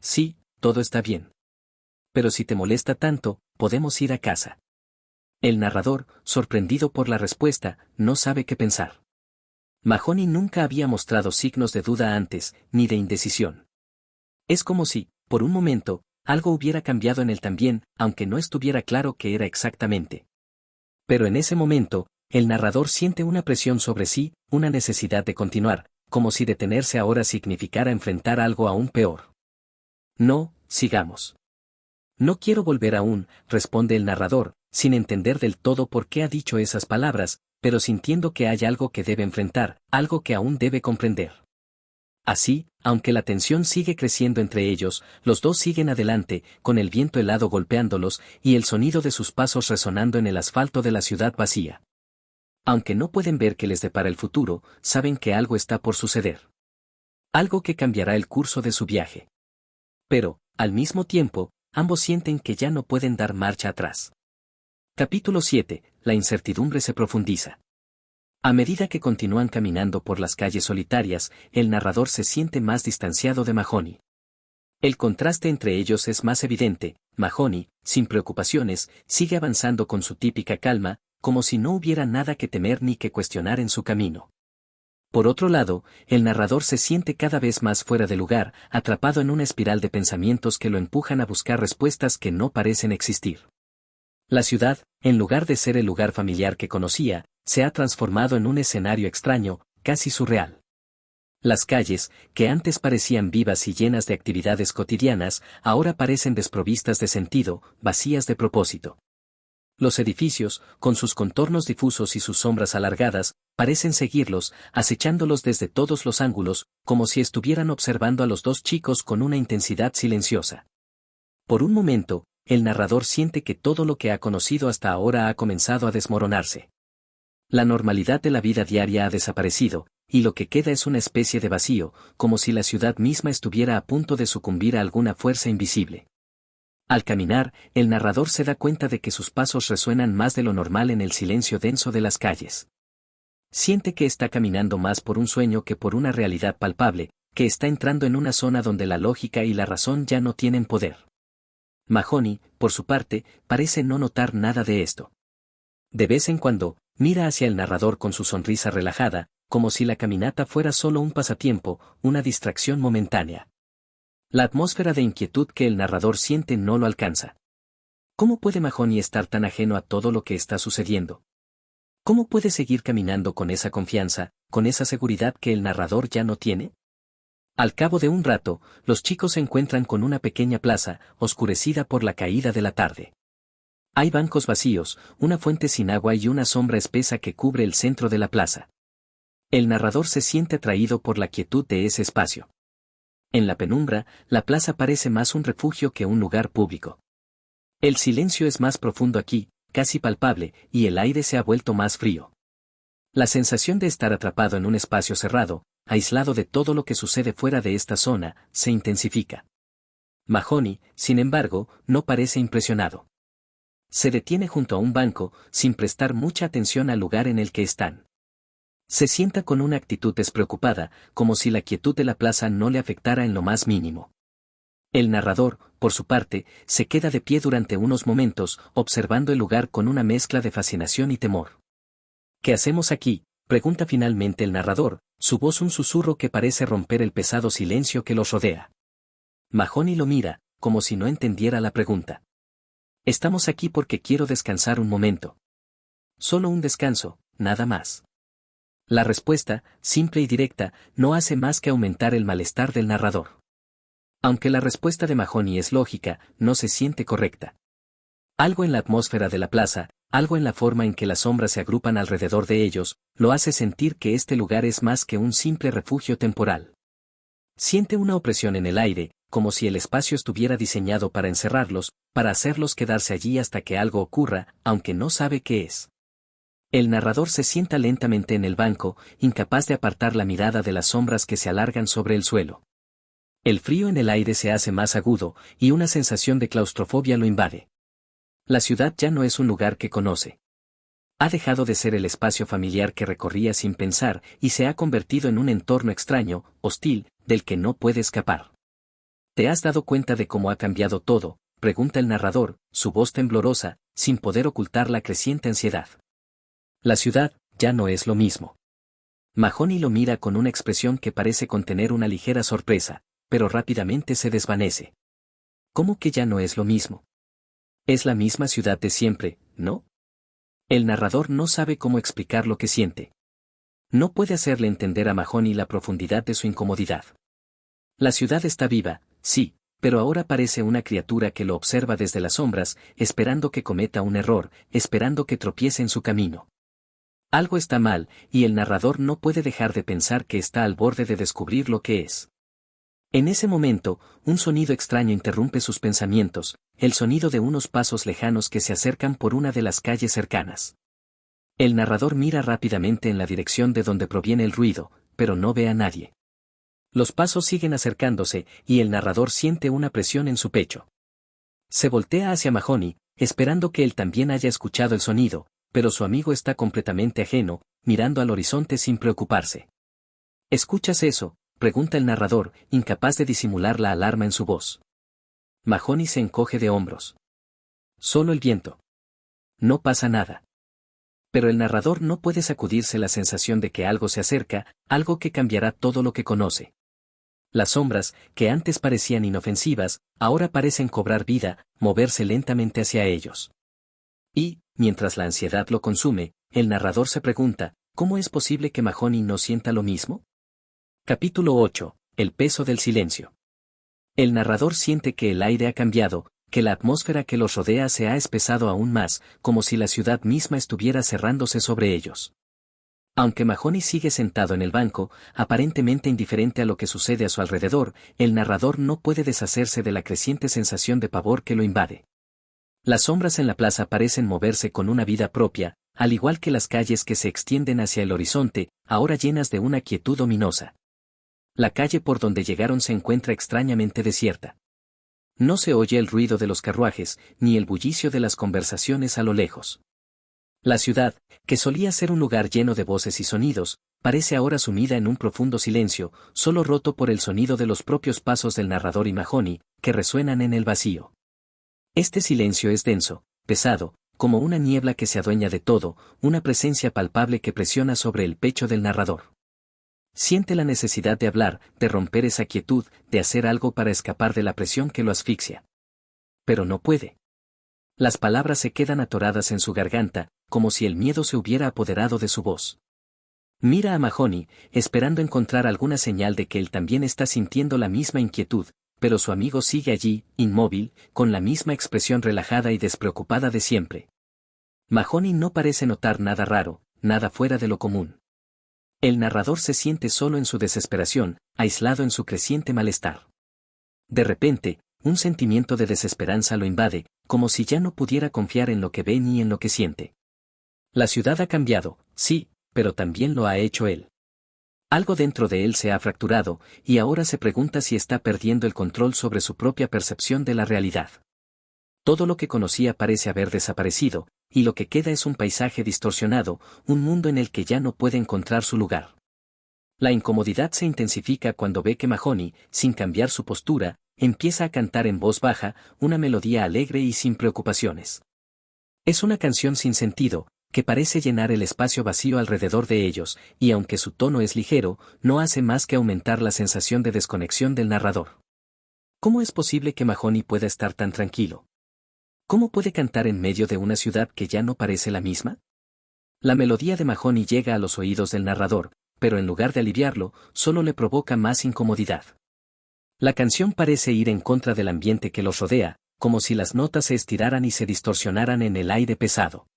Sí, todo está bien. Pero si te molesta tanto, podemos ir a casa. El narrador, sorprendido por la respuesta, no sabe qué pensar. Mahoney nunca había mostrado signos de duda antes, ni de indecisión. Es como si, por un momento, algo hubiera cambiado en él también, aunque no estuviera claro qué era exactamente. Pero en ese momento, el narrador siente una presión sobre sí, una necesidad de continuar, como si detenerse ahora significara enfrentar algo aún peor. No, sigamos. No quiero volver aún, responde el narrador, sin entender del todo por qué ha dicho esas palabras, pero sintiendo que hay algo que debe enfrentar, algo que aún debe comprender. Así, aunque la tensión sigue creciendo entre ellos, los dos siguen adelante, con el viento helado golpeándolos y el sonido de sus pasos resonando en el asfalto de la ciudad vacía. Aunque no pueden ver qué les depara el futuro, saben que algo está por suceder. Algo que cambiará el curso de su viaje. Pero, al mismo tiempo, ambos sienten que ya no pueden dar marcha atrás. Capítulo 7. La incertidumbre se profundiza. A medida que continúan caminando por las calles solitarias, el narrador se siente más distanciado de Mahoney. El contraste entre ellos es más evidente. Mahoney, sin preocupaciones, sigue avanzando con su típica calma, como si no hubiera nada que temer ni que cuestionar en su camino. Por otro lado, el narrador se siente cada vez más fuera de lugar, atrapado en una espiral de pensamientos que lo empujan a buscar respuestas que no parecen existir. La ciudad, en lugar de ser el lugar familiar que conocía, se ha transformado en un escenario extraño, casi surreal. Las calles, que antes parecían vivas y llenas de actividades cotidianas, ahora parecen desprovistas de sentido, vacías de propósito. Los edificios, con sus contornos difusos y sus sombras alargadas, parecen seguirlos, acechándolos desde todos los ángulos, como si estuvieran observando a los dos chicos con una intensidad silenciosa. Por un momento, el narrador siente que todo lo que ha conocido hasta ahora ha comenzado a desmoronarse. La normalidad de la vida diaria ha desaparecido, y lo que queda es una especie de vacío, como si la ciudad misma estuviera a punto de sucumbir a alguna fuerza invisible. Al caminar, el narrador se da cuenta de que sus pasos resuenan más de lo normal en el silencio denso de las calles. Siente que está caminando más por un sueño que por una realidad palpable, que está entrando en una zona donde la lógica y la razón ya no tienen poder. Mahoney, por su parte, parece no notar nada de esto. De vez en cuando, mira hacia el narrador con su sonrisa relajada, como si la caminata fuera solo un pasatiempo, una distracción momentánea. La atmósfera de inquietud que el narrador siente no lo alcanza. ¿Cómo puede Mahoney estar tan ajeno a todo lo que está sucediendo? ¿Cómo puede seguir caminando con esa confianza, con esa seguridad que el narrador ya no tiene? Al cabo de un rato, los chicos se encuentran con una pequeña plaza, oscurecida por la caída de la tarde. Hay bancos vacíos, una fuente sin agua y una sombra espesa que cubre el centro de la plaza. El narrador se siente atraído por la quietud de ese espacio. En la penumbra, la plaza parece más un refugio que un lugar público. El silencio es más profundo aquí, casi palpable, y el aire se ha vuelto más frío. La sensación de estar atrapado en un espacio cerrado, aislado de todo lo que sucede fuera de esta zona, se intensifica. Mahoney, sin embargo, no parece impresionado. Se detiene junto a un banco, sin prestar mucha atención al lugar en el que están. Se sienta con una actitud despreocupada, como si la quietud de la plaza no le afectara en lo más mínimo. El narrador, por su parte, se queda de pie durante unos momentos, observando el lugar con una mezcla de fascinación y temor. ¿Qué hacemos aquí?, pregunta finalmente el narrador, su voz un susurro que parece romper el pesado silencio que los rodea. Mahoney lo mira, como si no entendiera la pregunta. Estamos aquí porque quiero descansar un momento. Solo un descanso, nada más. La respuesta, simple y directa, no hace más que aumentar el malestar del narrador. Aunque la respuesta de Mahoney es lógica, no se siente correcta. Algo en la atmósfera de la plaza, algo en la forma en que las sombras se agrupan alrededor de ellos, lo hace sentir que este lugar es más que un simple refugio temporal. Siente una opresión en el aire, como si el espacio estuviera diseñado para encerrarlos, para hacerlos quedarse allí hasta que algo ocurra, aunque no sabe qué es. El narrador se sienta lentamente en el banco, incapaz de apartar la mirada de las sombras que se alargan sobre el suelo. El frío en el aire se hace más agudo, y una sensación de claustrofobia lo invade. La ciudad ya no es un lugar que conoce. Ha dejado de ser el espacio familiar que recorría sin pensar y se ha convertido en un entorno extraño, hostil, del que no puede escapar. ¿Te has dado cuenta de cómo ha cambiado todo?, pregunta el narrador, su voz temblorosa, sin poder ocultar la creciente ansiedad. La ciudad ya no es lo mismo. Mahoney lo mira con una expresión que parece contener una ligera sorpresa, pero rápidamente se desvanece. ¿Cómo que ya no es lo mismo? Es la misma ciudad de siempre, ¿no? El narrador no sabe cómo explicar lo que siente. No puede hacerle entender a Mahoney la profundidad de su incomodidad. La ciudad está viva, sí, pero ahora parece una criatura que lo observa desde las sombras, esperando que cometa un error, esperando que tropiece en su camino. Algo está mal, y el narrador no puede dejar de pensar que está al borde de descubrir lo que es. En ese momento, un sonido extraño interrumpe sus pensamientos, el sonido de unos pasos lejanos que se acercan por una de las calles cercanas. El narrador mira rápidamente en la dirección de donde proviene el ruido, pero no ve a nadie. Los pasos siguen acercándose, y el narrador siente una presión en su pecho. Se voltea hacia Mahoney, esperando que él también haya escuchado el sonido, pero su amigo está completamente ajeno, mirando al horizonte sin preocuparse. ¿Escuchas eso?, pregunta el narrador, incapaz de disimular la alarma en su voz. Mahoney se encoge de hombros. Solo el viento. No pasa nada. Pero el narrador no puede sacudirse la sensación de que algo se acerca, algo que cambiará todo lo que conoce. Las sombras, que antes parecían inofensivas, ahora parecen cobrar vida, moverse lentamente hacia ellos. Y, mientras la ansiedad lo consume, el narrador se pregunta, ¿cómo es posible que Mahoney no sienta lo mismo? Capítulo 8. El peso del silencio. El narrador siente que el aire ha cambiado, que la atmósfera que los rodea se ha espesado aún más, como si la ciudad misma estuviera cerrándose sobre ellos. Aunque Mahoney sigue sentado en el banco, aparentemente indiferente a lo que sucede a su alrededor, el narrador no puede deshacerse de la creciente sensación de pavor que lo invade. Las sombras en la plaza parecen moverse con una vida propia, al igual que las calles que se extienden hacia el horizonte, ahora llenas de una quietud ominosa. La calle por donde llegaron se encuentra extrañamente desierta. No se oye el ruido de los carruajes, ni el bullicio de las conversaciones a lo lejos. La ciudad, que solía ser un lugar lleno de voces y sonidos, parece ahora sumida en un profundo silencio, solo roto por el sonido de los propios pasos del narrador y Mahoney, que resuenan en el vacío. Este silencio es denso, pesado, como una niebla que se adueña de todo, una presencia palpable que presiona sobre el pecho del narrador. Siente la necesidad de hablar, de romper esa quietud, de hacer algo para escapar de la presión que lo asfixia. Pero no puede. Las palabras se quedan atoradas en su garganta, como si el miedo se hubiera apoderado de su voz. Mira a Mahoney, esperando encontrar alguna señal de que él también está sintiendo la misma inquietud, pero su amigo sigue allí, inmóvil, con la misma expresión relajada y despreocupada de siempre. Mahoney no parece notar nada raro, nada fuera de lo común. El narrador se siente solo en su desesperación, aislado en su creciente malestar. De repente, un sentimiento de desesperanza lo invade, como si ya no pudiera confiar en lo que ve ni en lo que siente. La ciudad ha cambiado, sí, pero también lo ha hecho él. Algo dentro de él se ha fracturado, y ahora se pregunta si está perdiendo el control sobre su propia percepción de la realidad. Todo lo que conocía parece haber desaparecido, y lo que queda es un paisaje distorsionado, un mundo en el que ya no puede encontrar su lugar. La incomodidad se intensifica cuando ve que Mahoney, sin cambiar su postura, empieza a cantar en voz baja, una melodía alegre y sin preocupaciones. Es una canción sin sentido, que parece llenar el espacio vacío alrededor de ellos, y aunque su tono es ligero, no hace más que aumentar la sensación de desconexión del narrador. ¿Cómo es posible que Mahoney pueda estar tan tranquilo? ¿Cómo puede cantar en medio de una ciudad que ya no parece la misma? La melodía de Mahoney llega a los oídos del narrador, pero en lugar de aliviarlo, solo le provoca más incomodidad. La canción parece ir en contra del ambiente que los rodea, como si las notas se estiraran y se distorsionaran en el aire pesado.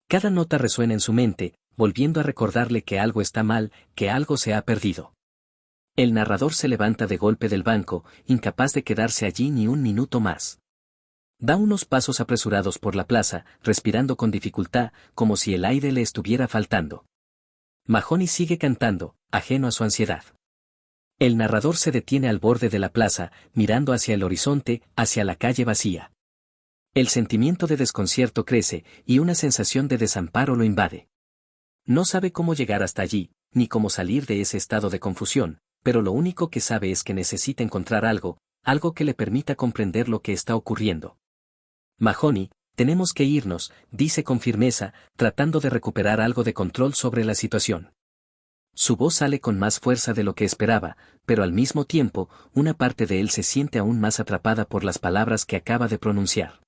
Cada nota resuena en su mente, volviendo a recordarle que algo está mal, que algo se ha perdido. El narrador se levanta de golpe del banco, incapaz de quedarse allí ni un minuto más. Da unos pasos apresurados por la plaza, respirando con dificultad, como si el aire le estuviera faltando. Mahoney sigue cantando, ajeno a su ansiedad. El narrador se detiene al borde de la plaza, mirando hacia el horizonte, hacia la calle vacía. El sentimiento de desconcierto crece, y una sensación de desamparo lo invade. No sabe cómo llegar hasta allí, ni cómo salir de ese estado de confusión, pero lo único que sabe es que necesita encontrar algo que le permita comprender lo que está ocurriendo. Mahoney, tenemos que irnos, dice con firmeza, tratando de recuperar algo de control sobre la situación. Su voz sale con más fuerza de lo que esperaba, pero al mismo tiempo, una parte de él se siente aún más atrapada por las palabras que acaba de pronunciar.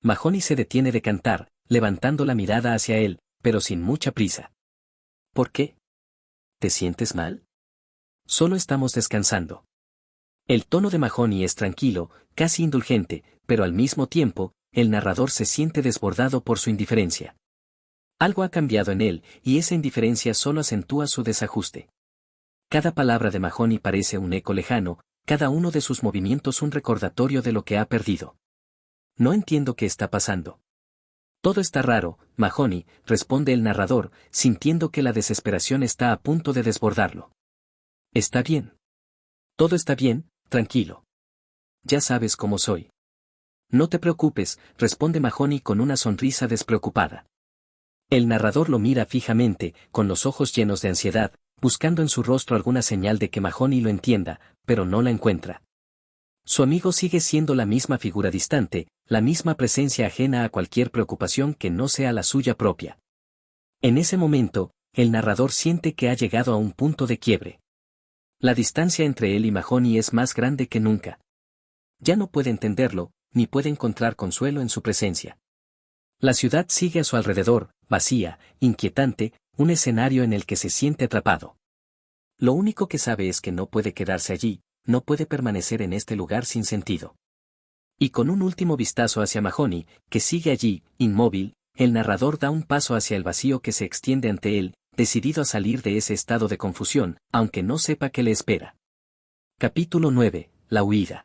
Mahoney se detiene de cantar, levantando la mirada hacia él, pero sin mucha prisa. ¿Por qué? ¿Te sientes mal? Solo estamos descansando. El tono de Mahoney es tranquilo, casi indulgente, pero al mismo tiempo, el narrador se siente desbordado por su indiferencia. Algo ha cambiado en él, y esa indiferencia solo acentúa su desajuste. Cada palabra de Mahoney parece un eco lejano, cada uno de sus movimientos un recordatorio de lo que ha perdido. No entiendo qué está pasando. Todo está raro, Mahoney, responde el narrador, sintiendo que la desesperación está a punto de desbordarlo. Está bien. Todo está bien, tranquilo. Ya sabes cómo soy. No te preocupes, responde Mahoney con una sonrisa despreocupada. El narrador lo mira fijamente, con los ojos llenos de ansiedad, buscando en su rostro alguna señal de que Mahoney lo entienda, pero no la encuentra. Su amigo sigue siendo la misma figura distante, la misma presencia ajena a cualquier preocupación que no sea la suya propia. En ese momento, el narrador siente que ha llegado a un punto de quiebre. La distancia entre él y Mahoney es más grande que nunca. Ya no puede entenderlo, ni puede encontrar consuelo en su presencia. La ciudad sigue a su alrededor, vacía, inquietante, un escenario en el que se siente atrapado. Lo único que sabe es que no puede quedarse allí, no puede permanecer en este lugar sin sentido. Y con un último vistazo hacia Mahoney, que sigue allí, inmóvil, el narrador da un paso hacia el vacío que se extiende ante él, decidido a salir de ese estado de confusión, aunque no sepa qué le espera. Capítulo 9. La huida.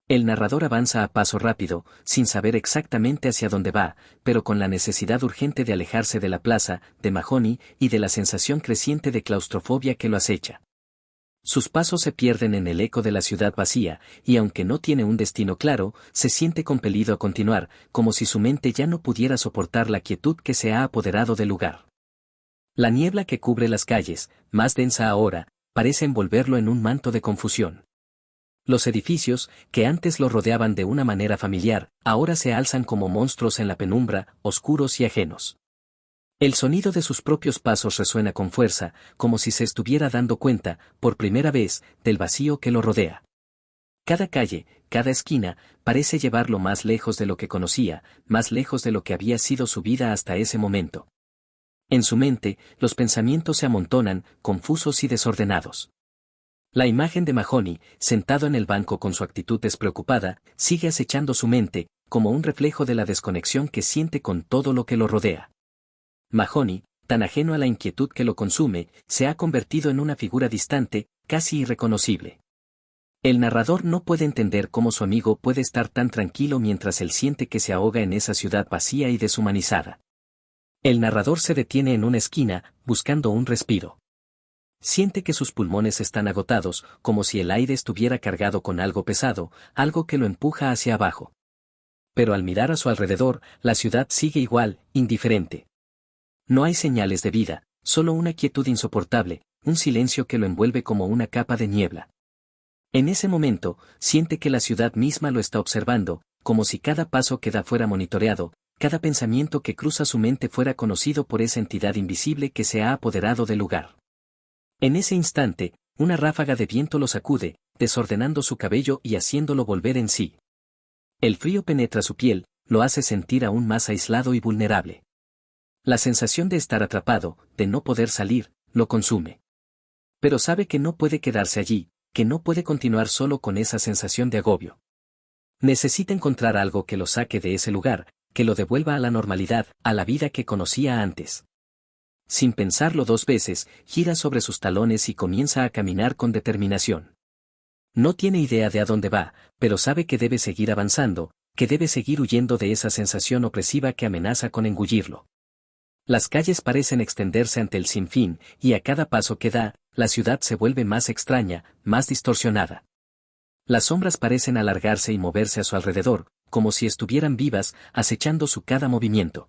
El narrador avanza a paso rápido, sin saber exactamente hacia dónde va, pero con la necesidad urgente de alejarse de la plaza, de Mahoney, y de la sensación creciente de claustrofobia que lo acecha. Sus pasos se pierden en el eco de la ciudad vacía, y aunque no tiene un destino claro, se siente compelido a continuar, como si su mente ya no pudiera soportar la quietud que se ha apoderado del lugar. La niebla que cubre las calles, más densa ahora, parece envolverlo en un manto de confusión. Los edificios, que antes lo rodeaban de una manera familiar, ahora se alzan como monstruos en la penumbra, oscuros y ajenos. El sonido de sus propios pasos resuena con fuerza, como si se estuviera dando cuenta, por primera vez, del vacío que lo rodea. Cada calle, cada esquina, parece llevarlo más lejos de lo que conocía, más lejos de lo que había sido su vida hasta ese momento. En su mente, los pensamientos se amontonan, confusos y desordenados. La imagen de Mahoney, sentado en el banco con su actitud despreocupada, sigue acechando su mente, como un reflejo de la desconexión que siente con todo lo que lo rodea. Mahoney, tan ajeno a la inquietud que lo consume, se ha convertido en una figura distante, casi irreconocible. El narrador no puede entender cómo su amigo puede estar tan tranquilo mientras él siente que se ahoga en esa ciudad vacía y deshumanizada. El narrador se detiene en una esquina, buscando un respiro. Siente que sus pulmones están agotados, como si el aire estuviera cargado con algo pesado, algo que lo empuja hacia abajo. Pero al mirar a su alrededor, la ciudad sigue igual, indiferente. No hay señales de vida, solo una quietud insoportable, un silencio que lo envuelve como una capa de niebla. En ese momento, siente que la ciudad misma lo está observando, como si cada paso que da fuera monitoreado, cada pensamiento que cruza su mente fuera conocido por esa entidad invisible que se ha apoderado del lugar. En ese instante, una ráfaga de viento lo sacude, desordenando su cabello y haciéndolo volver en sí. El frío penetra su piel, lo hace sentir aún más aislado y vulnerable. La sensación de estar atrapado, de no poder salir, lo consume. Pero sabe que no puede quedarse allí, que no puede continuar solo con esa sensación de agobio. Necesita encontrar algo que lo saque de ese lugar, que lo devuelva a la normalidad, a la vida que conocía antes. Sin pensarlo dos veces, gira sobre sus talones y comienza a caminar con determinación. No tiene idea de a dónde va, pero sabe que debe seguir avanzando, que debe seguir huyendo de esa sensación opresiva que amenaza con engullirlo. Las calles parecen extenderse ante el sinfín, y a cada paso que da, la ciudad se vuelve más extraña, más distorsionada. Las sombras parecen alargarse y moverse a su alrededor, como si estuvieran vivas, acechando su cada movimiento.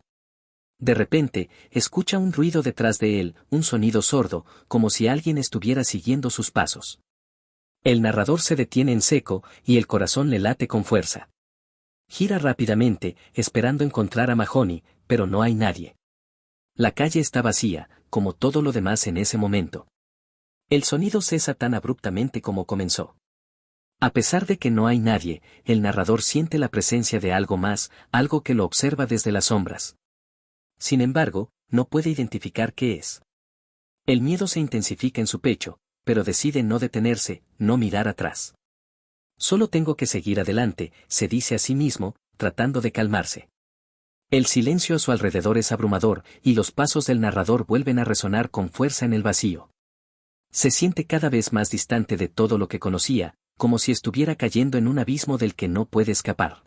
De repente, escucha un ruido detrás de él, un sonido sordo, como si alguien estuviera siguiendo sus pasos. El narrador se detiene en seco, y el corazón le late con fuerza. Gira rápidamente, esperando encontrar a Mahoney, pero no hay nadie. La calle está vacía, como todo lo demás en ese momento. El sonido cesa tan abruptamente como comenzó. A pesar de que no hay nadie, el narrador siente la presencia de algo más, algo que lo observa desde las sombras. Sin embargo, no puede identificar qué es. El miedo se intensifica en su pecho, pero decide no detenerse, no mirar atrás. Solo tengo que seguir adelante, se dice a sí mismo, tratando de calmarse. El silencio a su alrededor es abrumador, y los pasos del narrador vuelven a resonar con fuerza en el vacío. Se siente cada vez más distante de todo lo que conocía, como si estuviera cayendo en un abismo del que no puede escapar.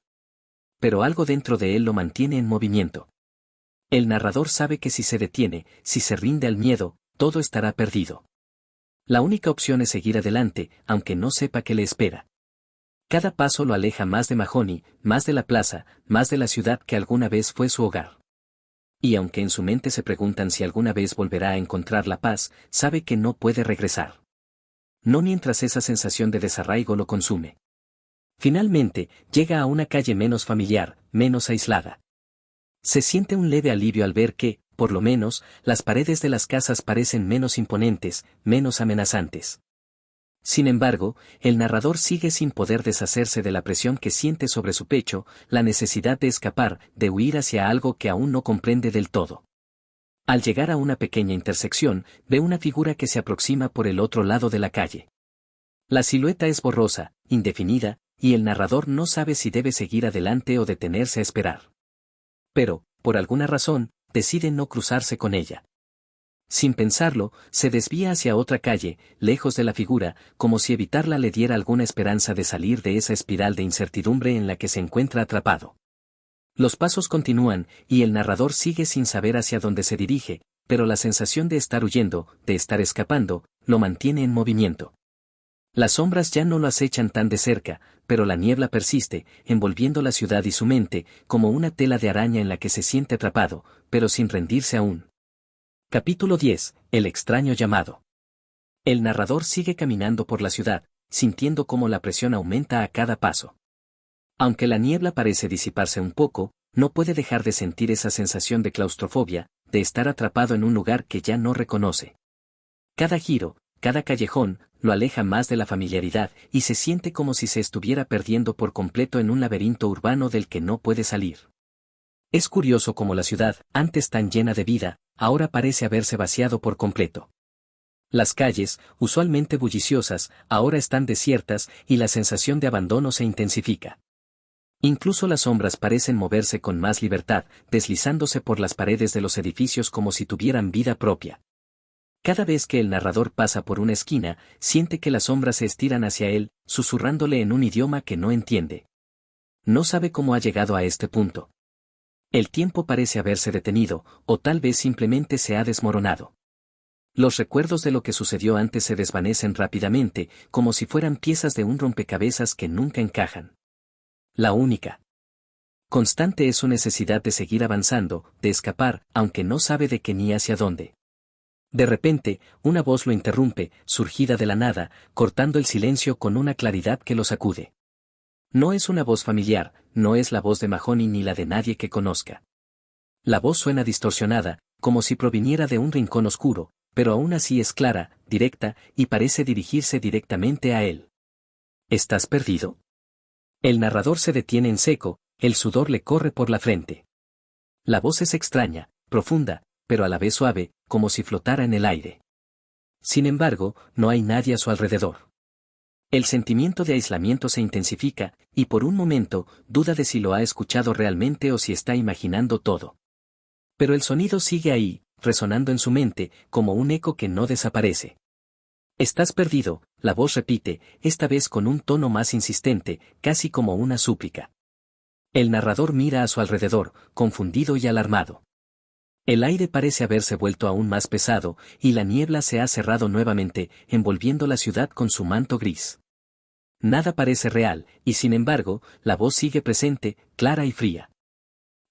Pero algo dentro de él lo mantiene en movimiento. El narrador sabe que si se detiene, si se rinde al miedo, todo estará perdido. La única opción es seguir adelante, aunque no sepa qué le espera. Cada paso lo aleja más de Mahoney, más de la plaza, más de la ciudad que alguna vez fue su hogar. Y aunque en su mente se preguntan si alguna vez volverá a encontrar la paz, sabe que no puede regresar. No mientras esa sensación de desarraigo lo consume. Finalmente, llega a una calle menos familiar, menos aislada. Se siente un leve alivio al ver que, por lo menos, las paredes de las casas parecen menos imponentes, menos amenazantes. Sin embargo, el narrador sigue sin poder deshacerse de la presión que siente sobre su pecho, la necesidad de escapar, de huir hacia algo que aún no comprende del todo. Al llegar a una pequeña intersección, ve una figura que se aproxima por el otro lado de la calle. La silueta es borrosa, indefinida, y el narrador no sabe si debe seguir adelante o detenerse a esperar. Pero, por alguna razón, decide no cruzarse con ella. Sin pensarlo, se desvía hacia otra calle, lejos de la figura, como si evitarla le diera alguna esperanza de salir de esa espiral de incertidumbre en la que se encuentra atrapado. Los pasos continúan, y el narrador sigue sin saber hacia dónde se dirige, pero la sensación de estar huyendo, de estar escapando, lo mantiene en movimiento. Las sombras ya no lo acechan tan de cerca, pero la niebla persiste, envolviendo la ciudad y su mente, como una tela de araña en la que se siente atrapado, pero sin rendirse aún. Capítulo 10. El extraño llamado. El narrador sigue caminando por la ciudad, sintiendo cómo la presión aumenta a cada paso. Aunque la niebla parece disiparse un poco, no puede dejar de sentir esa sensación de claustrofobia, de estar atrapado en un lugar que ya no reconoce. Cada giro, cada callejón, lo aleja más de la familiaridad, y se siente como si se estuviera perdiendo por completo en un laberinto urbano del que no puede salir. Es curioso cómo la ciudad, antes tan llena de vida, ahora parece haberse vaciado por completo. Las calles, usualmente bulliciosas, ahora están desiertas, y la sensación de abandono se intensifica. Incluso las sombras parecen moverse con más libertad, deslizándose por las paredes de los edificios como si tuvieran vida propia. Cada vez que el narrador pasa por una esquina, siente que las sombras se estiran hacia él, susurrándole en un idioma que no entiende. No sabe cómo ha llegado a este punto. El tiempo parece haberse detenido, o tal vez simplemente se ha desmoronado. Los recuerdos de lo que sucedió antes se desvanecen rápidamente, como si fueran piezas de un rompecabezas que nunca encajan. La única constante es su necesidad de seguir avanzando, de escapar, aunque no sabe de qué ni hacia dónde. De repente, una voz lo interrumpe, surgida de la nada, cortando el silencio con una claridad que lo sacude. No es una voz familiar, no es la voz de Mahoney ni la de nadie que conozca. La voz suena distorsionada, como si proviniera de un rincón oscuro, pero aún así es clara, directa, y parece dirigirse directamente a él. ¿Estás perdido? El narrador se detiene en seco, el sudor le corre por la frente. La voz es extraña, profunda, pero a la vez suave, como si flotara en el aire. Sin embargo, no hay nadie a su alrededor. El sentimiento de aislamiento se intensifica, y por un momento, duda de si lo ha escuchado realmente o si está imaginando todo. Pero el sonido sigue ahí, resonando en su mente, como un eco que no desaparece. «Estás perdido», la voz repite, esta vez con un tono más insistente, casi como una súplica. El narrador mira a su alrededor, confundido y alarmado. El aire parece haberse vuelto aún más pesado, y la niebla se ha cerrado nuevamente, envolviendo la ciudad con su manto gris. Nada parece real, y sin embargo, la voz sigue presente, clara y fría.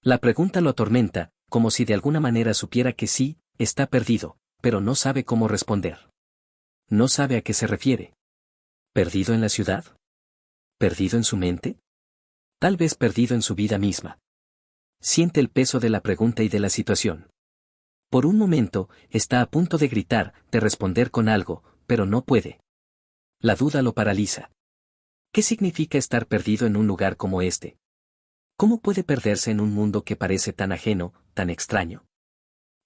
La pregunta lo atormenta, como si de alguna manera supiera que sí, está perdido, pero no sabe cómo responder. No sabe a qué se refiere. ¿Perdido en la ciudad? ¿Perdido en su mente? Tal vez perdido en su vida misma. Siente el peso de la pregunta y de la situación. Por un momento, está a punto de gritar, de responder con algo, pero no puede. La duda lo paraliza. ¿Qué significa estar perdido en un lugar como este? ¿Cómo puede perderse en un mundo que parece tan ajeno, tan extraño?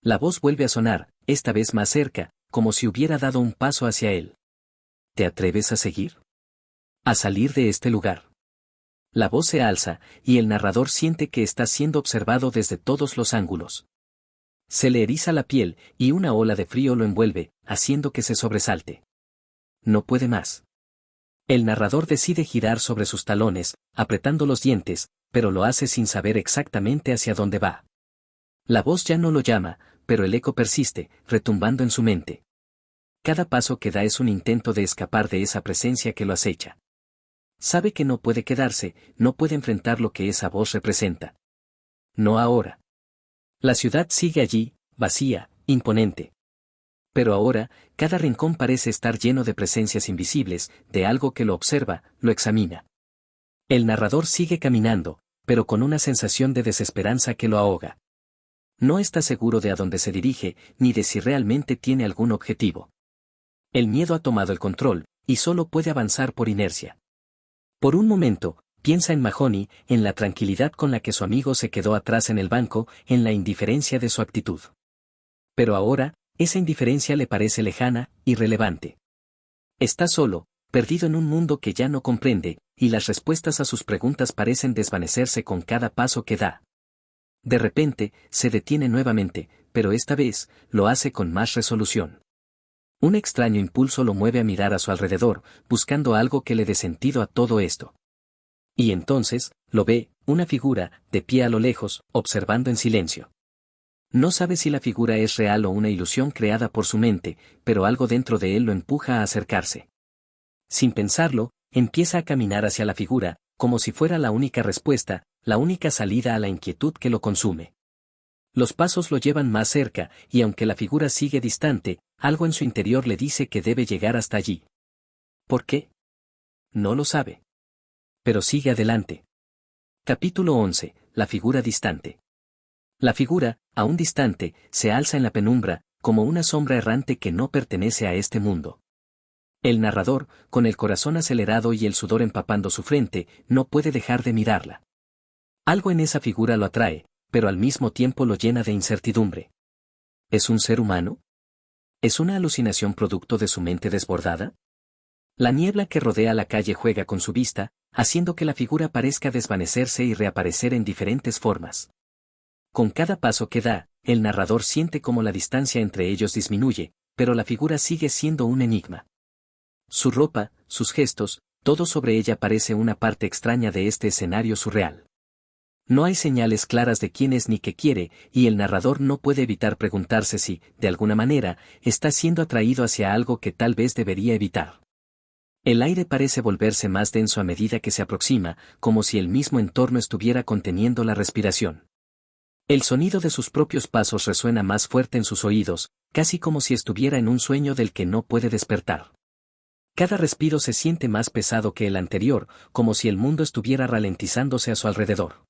La voz vuelve a sonar, esta vez más cerca, como si hubiera dado un paso hacia él. ¿Te atreves a seguir? ¿A salir de este lugar? La voz se alza, y el narrador siente que está siendo observado desde todos los ángulos. Se le eriza la piel, y una ola de frío lo envuelve, haciendo que se sobresalte. No puede más. El narrador decide girar sobre sus talones, apretando los dientes, pero lo hace sin saber exactamente hacia dónde va. La voz ya no lo llama, pero el eco persiste, retumbando en su mente. Cada paso que da es un intento de escapar de esa presencia que lo acecha. Sabe que no puede quedarse, no puede enfrentar lo que esa voz representa. No ahora. La ciudad sigue allí, vacía, imponente. Pero ahora, cada rincón parece estar lleno de presencias invisibles, de algo que lo observa, lo examina. El narrador sigue caminando, pero con una sensación de desesperanza que lo ahoga. No está seguro de a dónde se dirige, ni de si realmente tiene algún objetivo. El miedo ha tomado el control, y solo puede avanzar por inercia. Por un momento, piensa en Mahoney, en la tranquilidad con la que su amigo se quedó atrás en el banco, en la indiferencia de su actitud. Pero ahora, esa indiferencia le parece lejana, irrelevante. Está solo, perdido en un mundo que ya no comprende, y las respuestas a sus preguntas parecen desvanecerse con cada paso que da. De repente, se detiene nuevamente, pero esta vez, lo hace con más resolución. Un extraño impulso lo mueve a mirar a su alrededor, buscando algo que le dé sentido a todo esto. Y entonces, lo ve, una figura, de pie a lo lejos, observando en silencio. No sabe si la figura es real o una ilusión creada por su mente, pero algo dentro de él lo empuja a acercarse. Sin pensarlo, empieza a caminar hacia la figura, como si fuera la única respuesta, la única salida a la inquietud que lo consume. Los pasos lo llevan más cerca, y aunque la figura sigue distante, algo en su interior le dice que debe llegar hasta allí. ¿Por qué? No lo sabe. Pero sigue adelante. Capítulo 11. La figura distante. La figura, aún distante, se alza en la penumbra, como una sombra errante que no pertenece a este mundo. El narrador, con el corazón acelerado y el sudor empapando su frente, no puede dejar de mirarla. Algo en esa figura lo atrae, pero al mismo tiempo lo llena de incertidumbre. ¿Es un ser humano? ¿Es una alucinación producto de su mente desbordada? La niebla que rodea la calle juega con su vista, haciendo que la figura parezca desvanecerse y reaparecer en diferentes formas. Con cada paso que da, el narrador siente como la distancia entre ellos disminuye, pero la figura sigue siendo un enigma. Su ropa, sus gestos, todo sobre ella parece una parte extraña de este escenario surreal. No hay señales claras de quién es ni qué quiere, y el narrador no puede evitar preguntarse si, de alguna manera, está siendo atraído hacia algo que tal vez debería evitar. El aire parece volverse más denso a medida que se aproxima, como si el mismo entorno estuviera conteniendo la respiración. El sonido de sus propios pasos resuena más fuerte en sus oídos, casi como si estuviera en un sueño del que no puede despertar. Cada respiro se siente más pesado que el anterior, como si el mundo estuviera ralentizándose a su alrededor.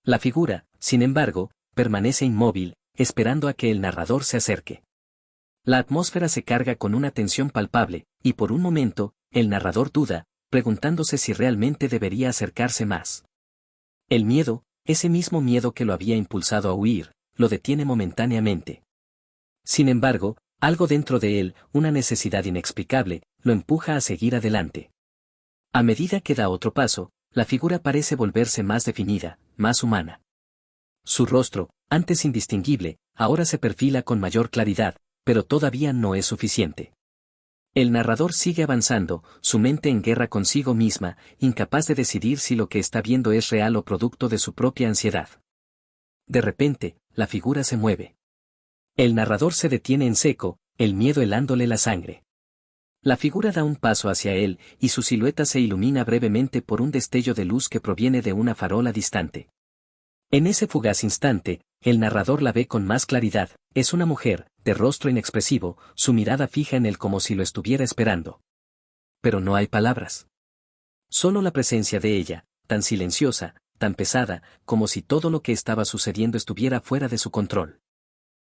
La figura, sin embargo, permanece inmóvil, esperando a que el narrador se acerque. La atmósfera se carga con una tensión palpable, y por un momento, el narrador duda, preguntándose si realmente debería acercarse más. El miedo, ese mismo miedo que lo había impulsado a huir, lo detiene momentáneamente. Sin embargo, algo dentro de él, una necesidad inexplicable, lo empuja a seguir adelante. A medida que da otro paso, la figura parece volverse más definida, más humana. Su rostro, antes indistinguible, ahora se perfila con mayor claridad, pero todavía no es suficiente. El narrador sigue avanzando, su mente en guerra consigo misma, incapaz de decidir si lo que está viendo es real o producto de su propia ansiedad. De repente, la figura se mueve. El narrador se detiene en seco, el miedo helándole la sangre. La figura da un paso hacia él, y su silueta se ilumina brevemente por un destello de luz que proviene de una farola distante. En ese fugaz instante, el narrador la ve con más claridad. Es una mujer, de rostro inexpresivo, su mirada fija en él como si lo estuviera esperando. Pero no hay palabras. Solo la presencia de ella, tan silenciosa, tan pesada, como si todo lo que estaba sucediendo estuviera fuera de su control.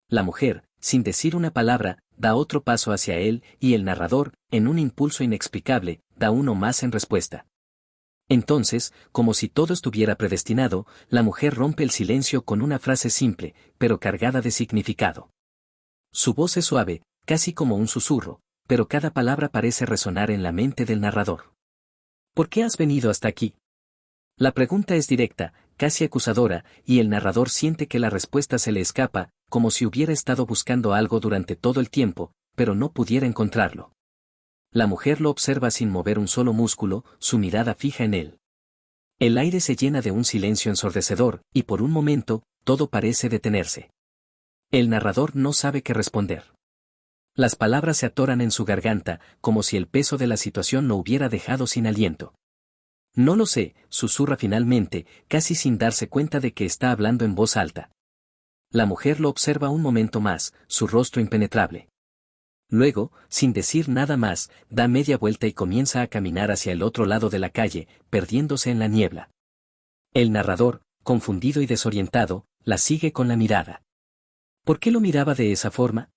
La mujer, sin decir una palabra, da otro paso hacia él, y el narrador, en un impulso inexplicable, da uno más en respuesta. Entonces, como si todo estuviera predestinado, la mujer rompe el silencio con una frase simple, pero cargada de significado. Su voz es suave, casi como un susurro, pero cada palabra parece resonar en la mente del narrador. ¿Por qué has venido hasta aquí? La pregunta es directa, casi acusadora, y el narrador siente que la respuesta se le escapa, como si hubiera estado buscando algo durante todo el tiempo, pero no pudiera encontrarlo. La mujer lo observa sin mover un solo músculo, su mirada fija en él. El aire se llena de un silencio ensordecedor, y por un momento, todo parece detenerse. El narrador no sabe qué responder. Las palabras se atoran en su garganta, como si el peso de la situación lo hubiera dejado sin aliento. No lo sé, susurra finalmente, casi sin darse cuenta de que está hablando en voz alta. La mujer lo observa un momento más, su rostro impenetrable. Luego, sin decir nada más, da media vuelta y comienza a caminar hacia el otro lado de la calle, perdiéndose en la niebla. El narrador, confundido y desorientado, la sigue con la mirada. ¿Por qué lo miraba de esa forma?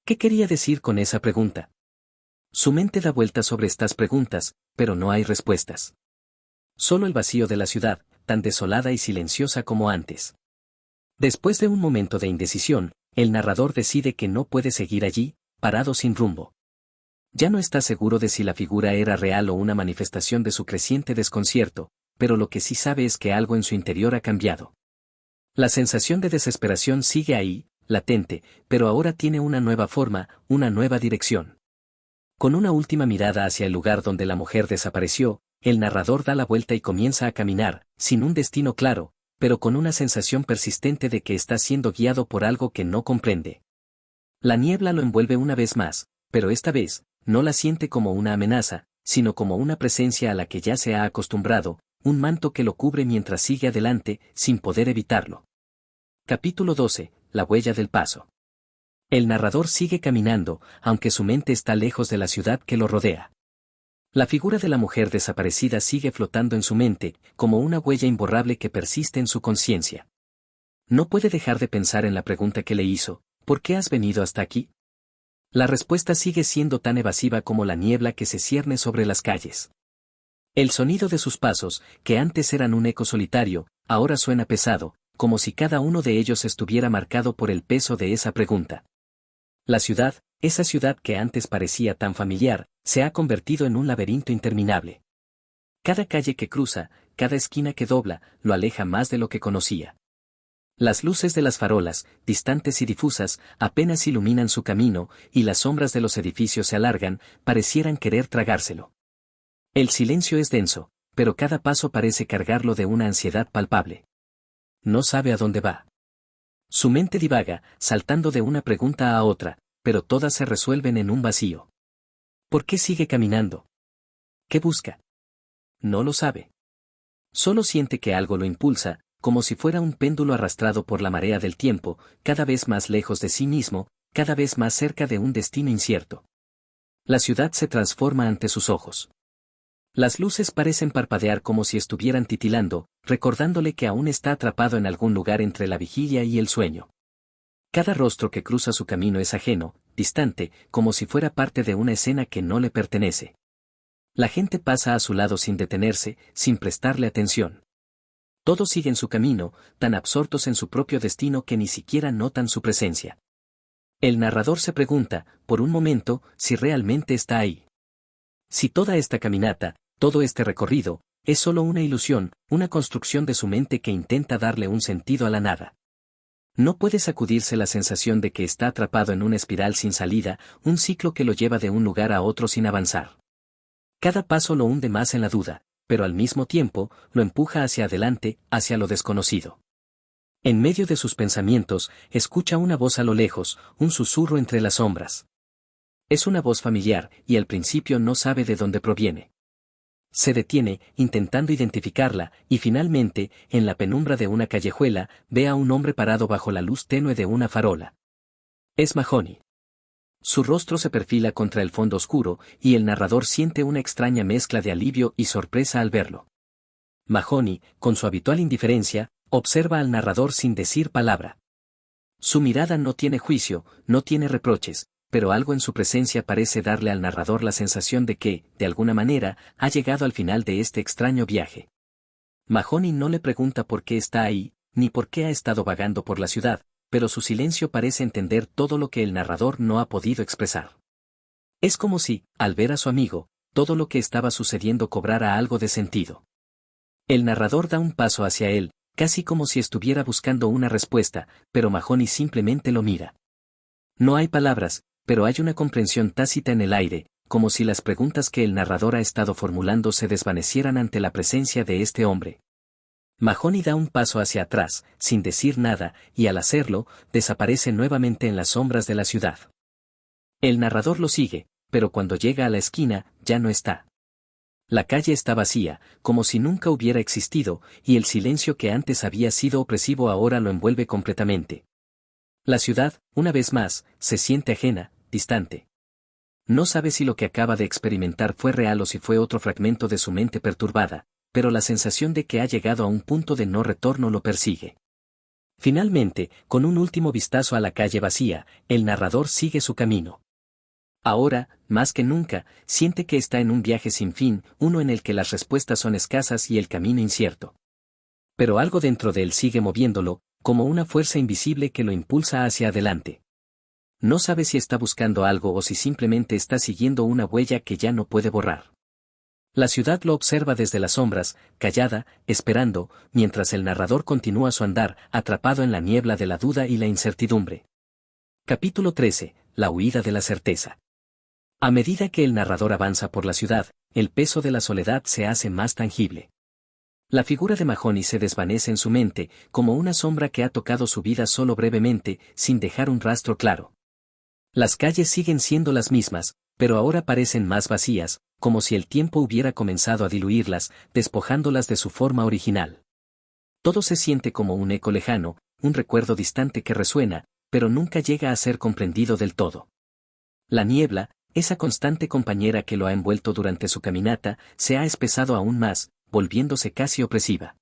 ¿Qué quería decir con esa pregunta? Su mente da vueltas sobre estas preguntas, pero no hay respuestas. Solo el vacío de la ciudad, tan desolada y silenciosa como antes. Después de un momento de indecisión, el narrador decide que no puede seguir allí, parado sin rumbo. Ya no está seguro de si la figura era real o una manifestación de su creciente desconcierto, pero lo que sí sabe es que algo en su interior ha cambiado. La sensación de desesperación sigue ahí, latente, pero ahora tiene una nueva forma, una nueva dirección. Con una última mirada hacia el lugar donde la mujer desapareció, el narrador da la vuelta y comienza a caminar, sin un destino claro, pero con una sensación persistente de que está siendo guiado por algo que no comprende. La niebla lo envuelve una vez más, pero esta vez, no la siente como una amenaza, sino como una presencia a la que ya se ha acostumbrado, un manto que lo cubre mientras sigue adelante, sin poder evitarlo. Capítulo 12. La huella del paso. El narrador sigue caminando, aunque su mente está lejos de la ciudad que lo rodea. La figura de la mujer desaparecida sigue flotando en su mente, como una huella imborrable que persiste en su conciencia. No puede dejar de pensar en la pregunta que le hizo: ¿por qué has venido hasta aquí? La respuesta sigue siendo tan evasiva como la niebla que se cierne sobre las calles. El sonido de sus pasos, que antes eran un eco solitario, ahora suena pesado, como si cada uno de ellos estuviera marcado por el peso de esa pregunta. La ciudad, esa ciudad que antes parecía tan familiar, se ha convertido en un laberinto interminable. Cada calle que cruza, cada esquina que dobla, lo aleja más de lo que conocía. Las luces de las farolas, distantes y difusas, apenas iluminan su camino, y las sombras de los edificios se alargan, parecieran querer tragárselo. El silencio es denso, pero cada paso parece cargarlo de una ansiedad palpable. No sabe a dónde va. Su mente divaga, saltando de una pregunta a otra, pero todas se resuelven en un vacío. ¿Por qué sigue caminando? ¿Qué busca? No lo sabe. Solo siente que algo lo impulsa, como si fuera un péndulo arrastrado por la marea del tiempo, cada vez más lejos de sí mismo, cada vez más cerca de un destino incierto. La ciudad se transforma ante sus ojos. Las luces parecen parpadear como si estuvieran titilando, recordándole que aún está atrapado en algún lugar entre la vigilia y el sueño. Cada rostro que cruza su camino es ajeno, distante, como si fuera parte de una escena que no le pertenece. La gente pasa a su lado sin detenerse, sin prestarle atención. Todos siguen su camino, tan absortos en su propio destino que ni siquiera notan su presencia. El narrador se pregunta, por un momento, si realmente está ahí. Si toda esta caminata, todo este recorrido, es solo una ilusión, una construcción de su mente que intenta darle un sentido a la nada. No puede sacudirse la sensación de que está atrapado en una espiral sin salida, un ciclo que lo lleva de un lugar a otro sin avanzar. Cada paso lo hunde más en la duda, pero al mismo tiempo, lo empuja hacia adelante, hacia lo desconocido. En medio de sus pensamientos, escucha una voz a lo lejos, un susurro entre las sombras. Es una voz familiar, y al principio no sabe de dónde proviene. Se detiene, intentando identificarla, y finalmente, en la penumbra de una callejuela, ve a un hombre parado bajo la luz tenue de una farola. Es Mahoney. Su rostro se perfila contra el fondo oscuro, y el narrador siente una extraña mezcla de alivio y sorpresa al verlo. Mahoney, con su habitual indiferencia, observa al narrador sin decir palabra. Su mirada no tiene juicio, no tiene reproches, pero algo en su presencia parece darle al narrador la sensación de que, de alguna manera, ha llegado al final de este extraño viaje. Mahoney no le pregunta por qué está ahí, ni por qué ha estado vagando por la ciudad, pero su silencio parece entender todo lo que el narrador no ha podido expresar. Es como si, al ver a su amigo, todo lo que estaba sucediendo cobrara algo de sentido. El narrador da un paso hacia él, casi como si estuviera buscando una respuesta, pero Mahoney simplemente lo mira. No hay palabras, pero hay una comprensión tácita en el aire, como si las preguntas que el narrador ha estado formulando se desvanecieran ante la presencia de este hombre. Mahoney da un paso hacia atrás, sin decir nada, y al hacerlo, desaparece nuevamente en las sombras de la ciudad. El narrador lo sigue, pero cuando llega a la esquina, ya no está. La calle está vacía, como si nunca hubiera existido, y el silencio que antes había sido opresivo ahora lo envuelve completamente. La ciudad, una vez más, se siente ajena, distante. No sabe si lo que acaba de experimentar fue real o si fue otro fragmento de su mente perturbada, pero la sensación de que ha llegado a un punto de no retorno lo persigue. Finalmente, con un último vistazo a la calle vacía, el narrador sigue su camino. Ahora, más que nunca, siente que está en un viaje sin fin, uno en el que las respuestas son escasas y el camino incierto. Pero algo dentro de él sigue moviéndolo, como una fuerza invisible que lo impulsa hacia adelante. No sabe si está buscando algo o si simplemente está siguiendo una huella que ya no puede borrar. La ciudad lo observa desde las sombras, callada, esperando, mientras el narrador continúa su andar, atrapado en la niebla de la duda y la incertidumbre. Capítulo 13. La huida de la certeza. A medida que el narrador avanza por la ciudad, el peso de la soledad se hace más tangible. La figura de Mahoney se desvanece en su mente, como una sombra que ha tocado su vida solo brevemente, sin dejar un rastro claro. Las calles siguen siendo las mismas, pero ahora parecen más vacías, como si el tiempo hubiera comenzado a diluirlas, despojándolas de su forma original. Todo se siente como un eco lejano, un recuerdo distante que resuena, pero nunca llega a ser comprendido del todo. La niebla, esa constante compañera que lo ha envuelto durante su caminata, se ha espesado aún más, volviéndose casi opresiva.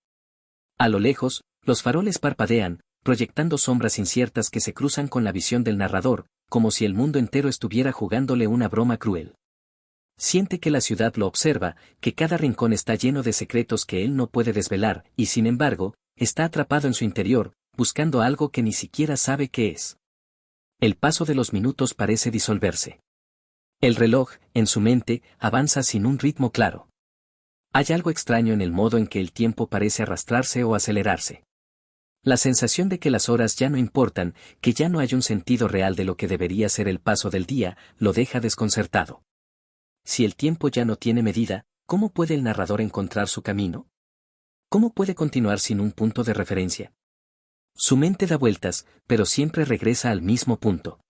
A lo lejos, los faroles parpadean, proyectando sombras inciertas que se cruzan con la visión del narrador, como si el mundo entero estuviera jugándole una broma cruel. Siente que la ciudad lo observa, que cada rincón está lleno de secretos que él no puede desvelar, y sin embargo, está atrapado en su interior, buscando algo que ni siquiera sabe qué es. El paso de los minutos parece disolverse. El reloj, en su mente, avanza sin un ritmo claro. Hay algo extraño en el modo en que el tiempo parece arrastrarse o acelerarse. La sensación de que las horas ya no importan, que ya no hay un sentido real de lo que debería ser el paso del día, lo deja desconcertado. Si el tiempo ya no tiene medida, ¿cómo puede el narrador encontrar su camino? ¿Cómo puede continuar sin un punto de referencia? Su mente da vueltas, pero siempre regresa al mismo punto.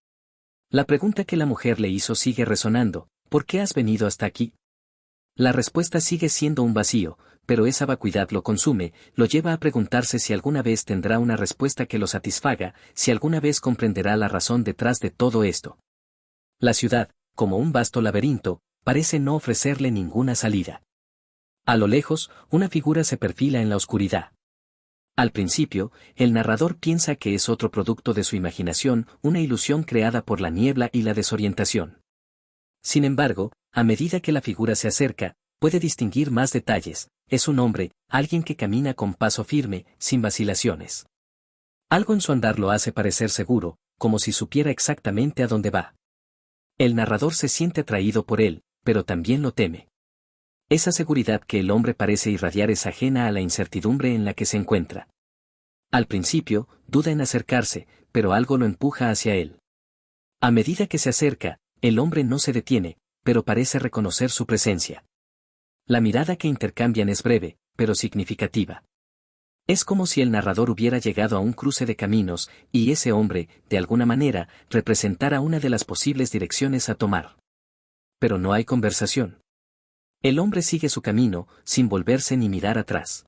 La pregunta que la mujer le hizo sigue resonando: ¿por qué has venido hasta aquí? La respuesta sigue siendo un vacío, pero esa vacuidad lo consume, lo lleva a preguntarse si alguna vez tendrá una respuesta que lo satisfaga, si alguna vez comprenderá la razón detrás de todo esto. La ciudad, como un vasto laberinto, parece no ofrecerle ninguna salida. A lo lejos, una figura se perfila en la oscuridad. Al principio, el narrador piensa que es otro producto de su imaginación, una ilusión creada por la niebla y la desorientación. Sin embargo, a medida que la figura se acerca, puede distinguir más detalles: es un hombre, alguien que camina con paso firme, sin vacilaciones. Algo en su andar lo hace parecer seguro, como si supiera exactamente a dónde va. El narrador se siente atraído por él, pero también lo teme. Esa seguridad que el hombre parece irradiar es ajena a la incertidumbre en la que se encuentra. Al principio, duda en acercarse, pero algo lo empuja hacia él. A medida que se acerca, el hombre no se detiene, pero parece reconocer su presencia. La mirada que intercambian es breve, pero significativa. Es como si el narrador hubiera llegado a un cruce de caminos, y ese hombre, de alguna manera, representara una de las posibles direcciones a tomar. Pero no hay conversación. El hombre sigue su camino, sin volverse ni mirar atrás.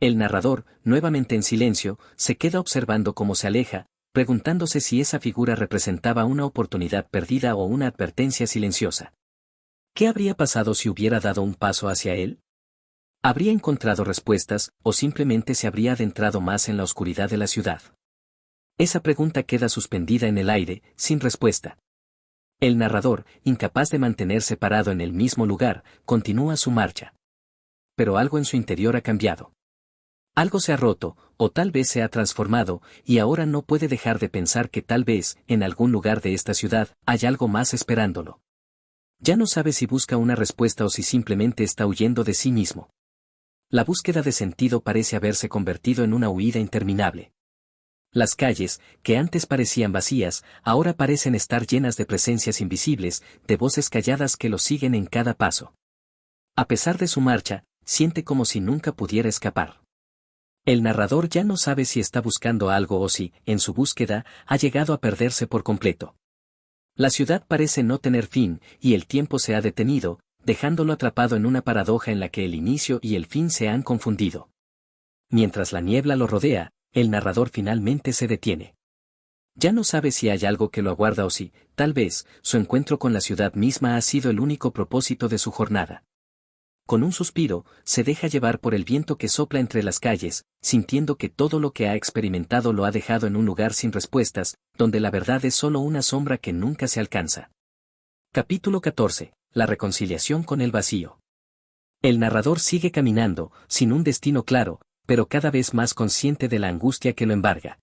El narrador, nuevamente en silencio, se queda observando cómo se aleja, preguntándose si esa figura representaba una oportunidad perdida o una advertencia silenciosa. ¿Qué habría pasado si hubiera dado un paso hacia él? ¿Habría encontrado respuestas, o simplemente se habría adentrado más en la oscuridad de la ciudad? Esa pregunta queda suspendida en el aire, sin respuesta. El narrador, incapaz de mantenerse parado en el mismo lugar, continúa su marcha. Pero algo en su interior ha cambiado. Algo se ha roto, o tal vez se ha transformado, y ahora no puede dejar de pensar que tal vez, en algún lugar de esta ciudad, hay algo más esperándolo. Ya no sabe si busca una respuesta o si simplemente está huyendo de sí mismo. La búsqueda de sentido parece haberse convertido en una huida interminable. Las calles, que antes parecían vacías, ahora parecen estar llenas de presencias invisibles, de voces calladas que lo siguen en cada paso. A pesar de su marcha, siente como si nunca pudiera escapar. El narrador ya no sabe si está buscando algo o si, en su búsqueda, ha llegado a perderse por completo. La ciudad parece no tener fin, y el tiempo se ha detenido, dejándolo atrapado en una paradoja en la que el inicio y el fin se han confundido. Mientras la niebla lo rodea, el narrador finalmente se detiene. Ya no sabe si hay algo que lo aguarda o si, tal vez, su encuentro con la ciudad misma ha sido el único propósito de su jornada. Con un suspiro, se deja llevar por el viento que sopla entre las calles, sintiendo que todo lo que ha experimentado lo ha dejado en un lugar sin respuestas, donde la verdad es solo una sombra que nunca se alcanza. Capítulo 14. La reconciliación con el vacío. El narrador sigue caminando, sin un destino claro, pero cada vez más consciente de la angustia que lo embarga.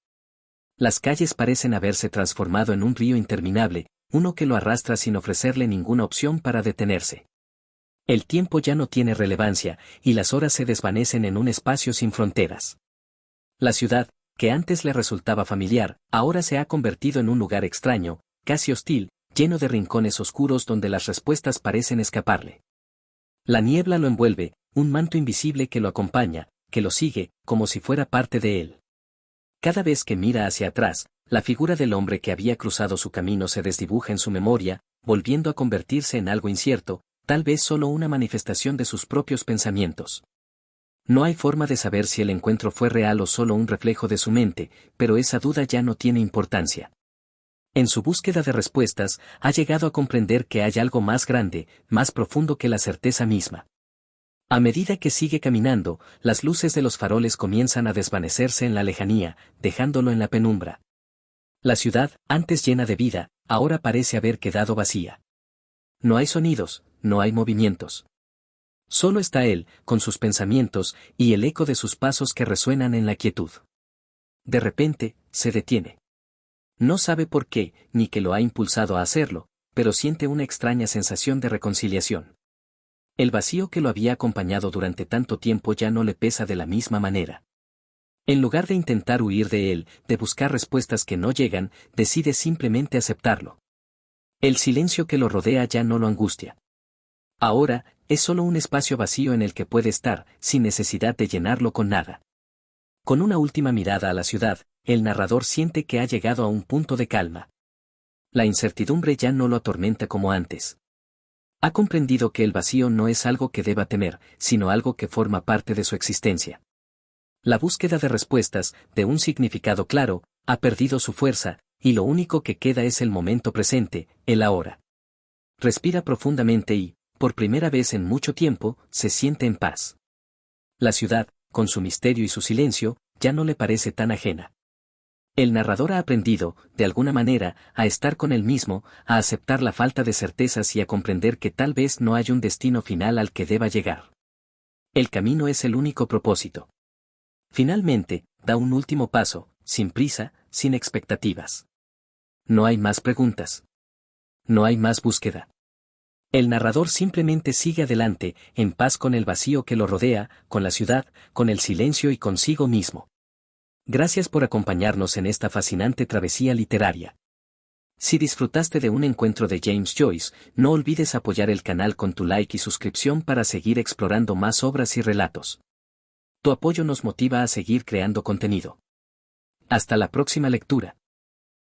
Las calles parecen haberse transformado en un río interminable, uno que lo arrastra sin ofrecerle ninguna opción para detenerse. El tiempo ya no tiene relevancia, y las horas se desvanecen en un espacio sin fronteras. La ciudad, que antes le resultaba familiar, ahora se ha convertido en un lugar extraño, casi hostil, lleno de rincones oscuros donde las respuestas parecen escaparle. La niebla lo envuelve, un manto invisible que lo acompaña, que lo sigue, como si fuera parte de él. Cada vez que mira hacia atrás, la figura del hombre que había cruzado su camino se desdibuja en su memoria, volviendo a convertirse en algo incierto, tal vez solo una manifestación de sus propios pensamientos. No hay forma de saber si el encuentro fue real o solo un reflejo de su mente, pero esa duda ya no tiene importancia. En su búsqueda de respuestas, ha llegado a comprender que hay algo más grande, más profundo que la certeza misma. A medida que sigue caminando, las luces de los faroles comienzan a desvanecerse en la lejanía, dejándolo en la penumbra. La ciudad, antes llena de vida, ahora parece haber quedado vacía. No hay sonidos, no hay movimientos. Solo está él, con sus pensamientos, y el eco de sus pasos que resuenan en la quietud. De repente, se detiene. No sabe por qué, ni qué lo ha impulsado a hacerlo, pero siente una extraña sensación de reconciliación. El vacío que lo había acompañado durante tanto tiempo ya no le pesa de la misma manera. En lugar de intentar huir de él, de buscar respuestas que no llegan, decide simplemente aceptarlo. El silencio que lo rodea ya no lo angustia. Ahora, es solo un espacio vacío en el que puede estar, sin necesidad de llenarlo con nada. Con una última mirada a la ciudad, el narrador siente que ha llegado a un punto de calma. La incertidumbre ya no lo atormenta como antes. Ha comprendido que el vacío no es algo que deba temer, sino algo que forma parte de su existencia. La búsqueda de respuestas, de un significado claro, ha perdido su fuerza, y lo único que queda es el momento presente, el ahora. Respira profundamente y, por primera vez en mucho tiempo, se siente en paz. La ciudad, con su misterio y su silencio, ya no le parece tan ajena. El narrador ha aprendido, de alguna manera, a estar con él mismo, a aceptar la falta de certezas y a comprender que tal vez no hay un destino final al que deba llegar. El camino es el único propósito. Finalmente, da un último paso, sin prisa, sin expectativas. No hay más preguntas. No hay más búsqueda. El narrador simplemente sigue adelante, en paz con el vacío que lo rodea, con la ciudad, con el silencio y consigo mismo. Gracias por acompañarnos en esta fascinante travesía literaria. Si disfrutaste de un encuentro de James Joyce, no olvides apoyar el canal con tu like y suscripción para seguir explorando más obras y relatos. Tu apoyo nos motiva a seguir creando contenido. Hasta la próxima lectura.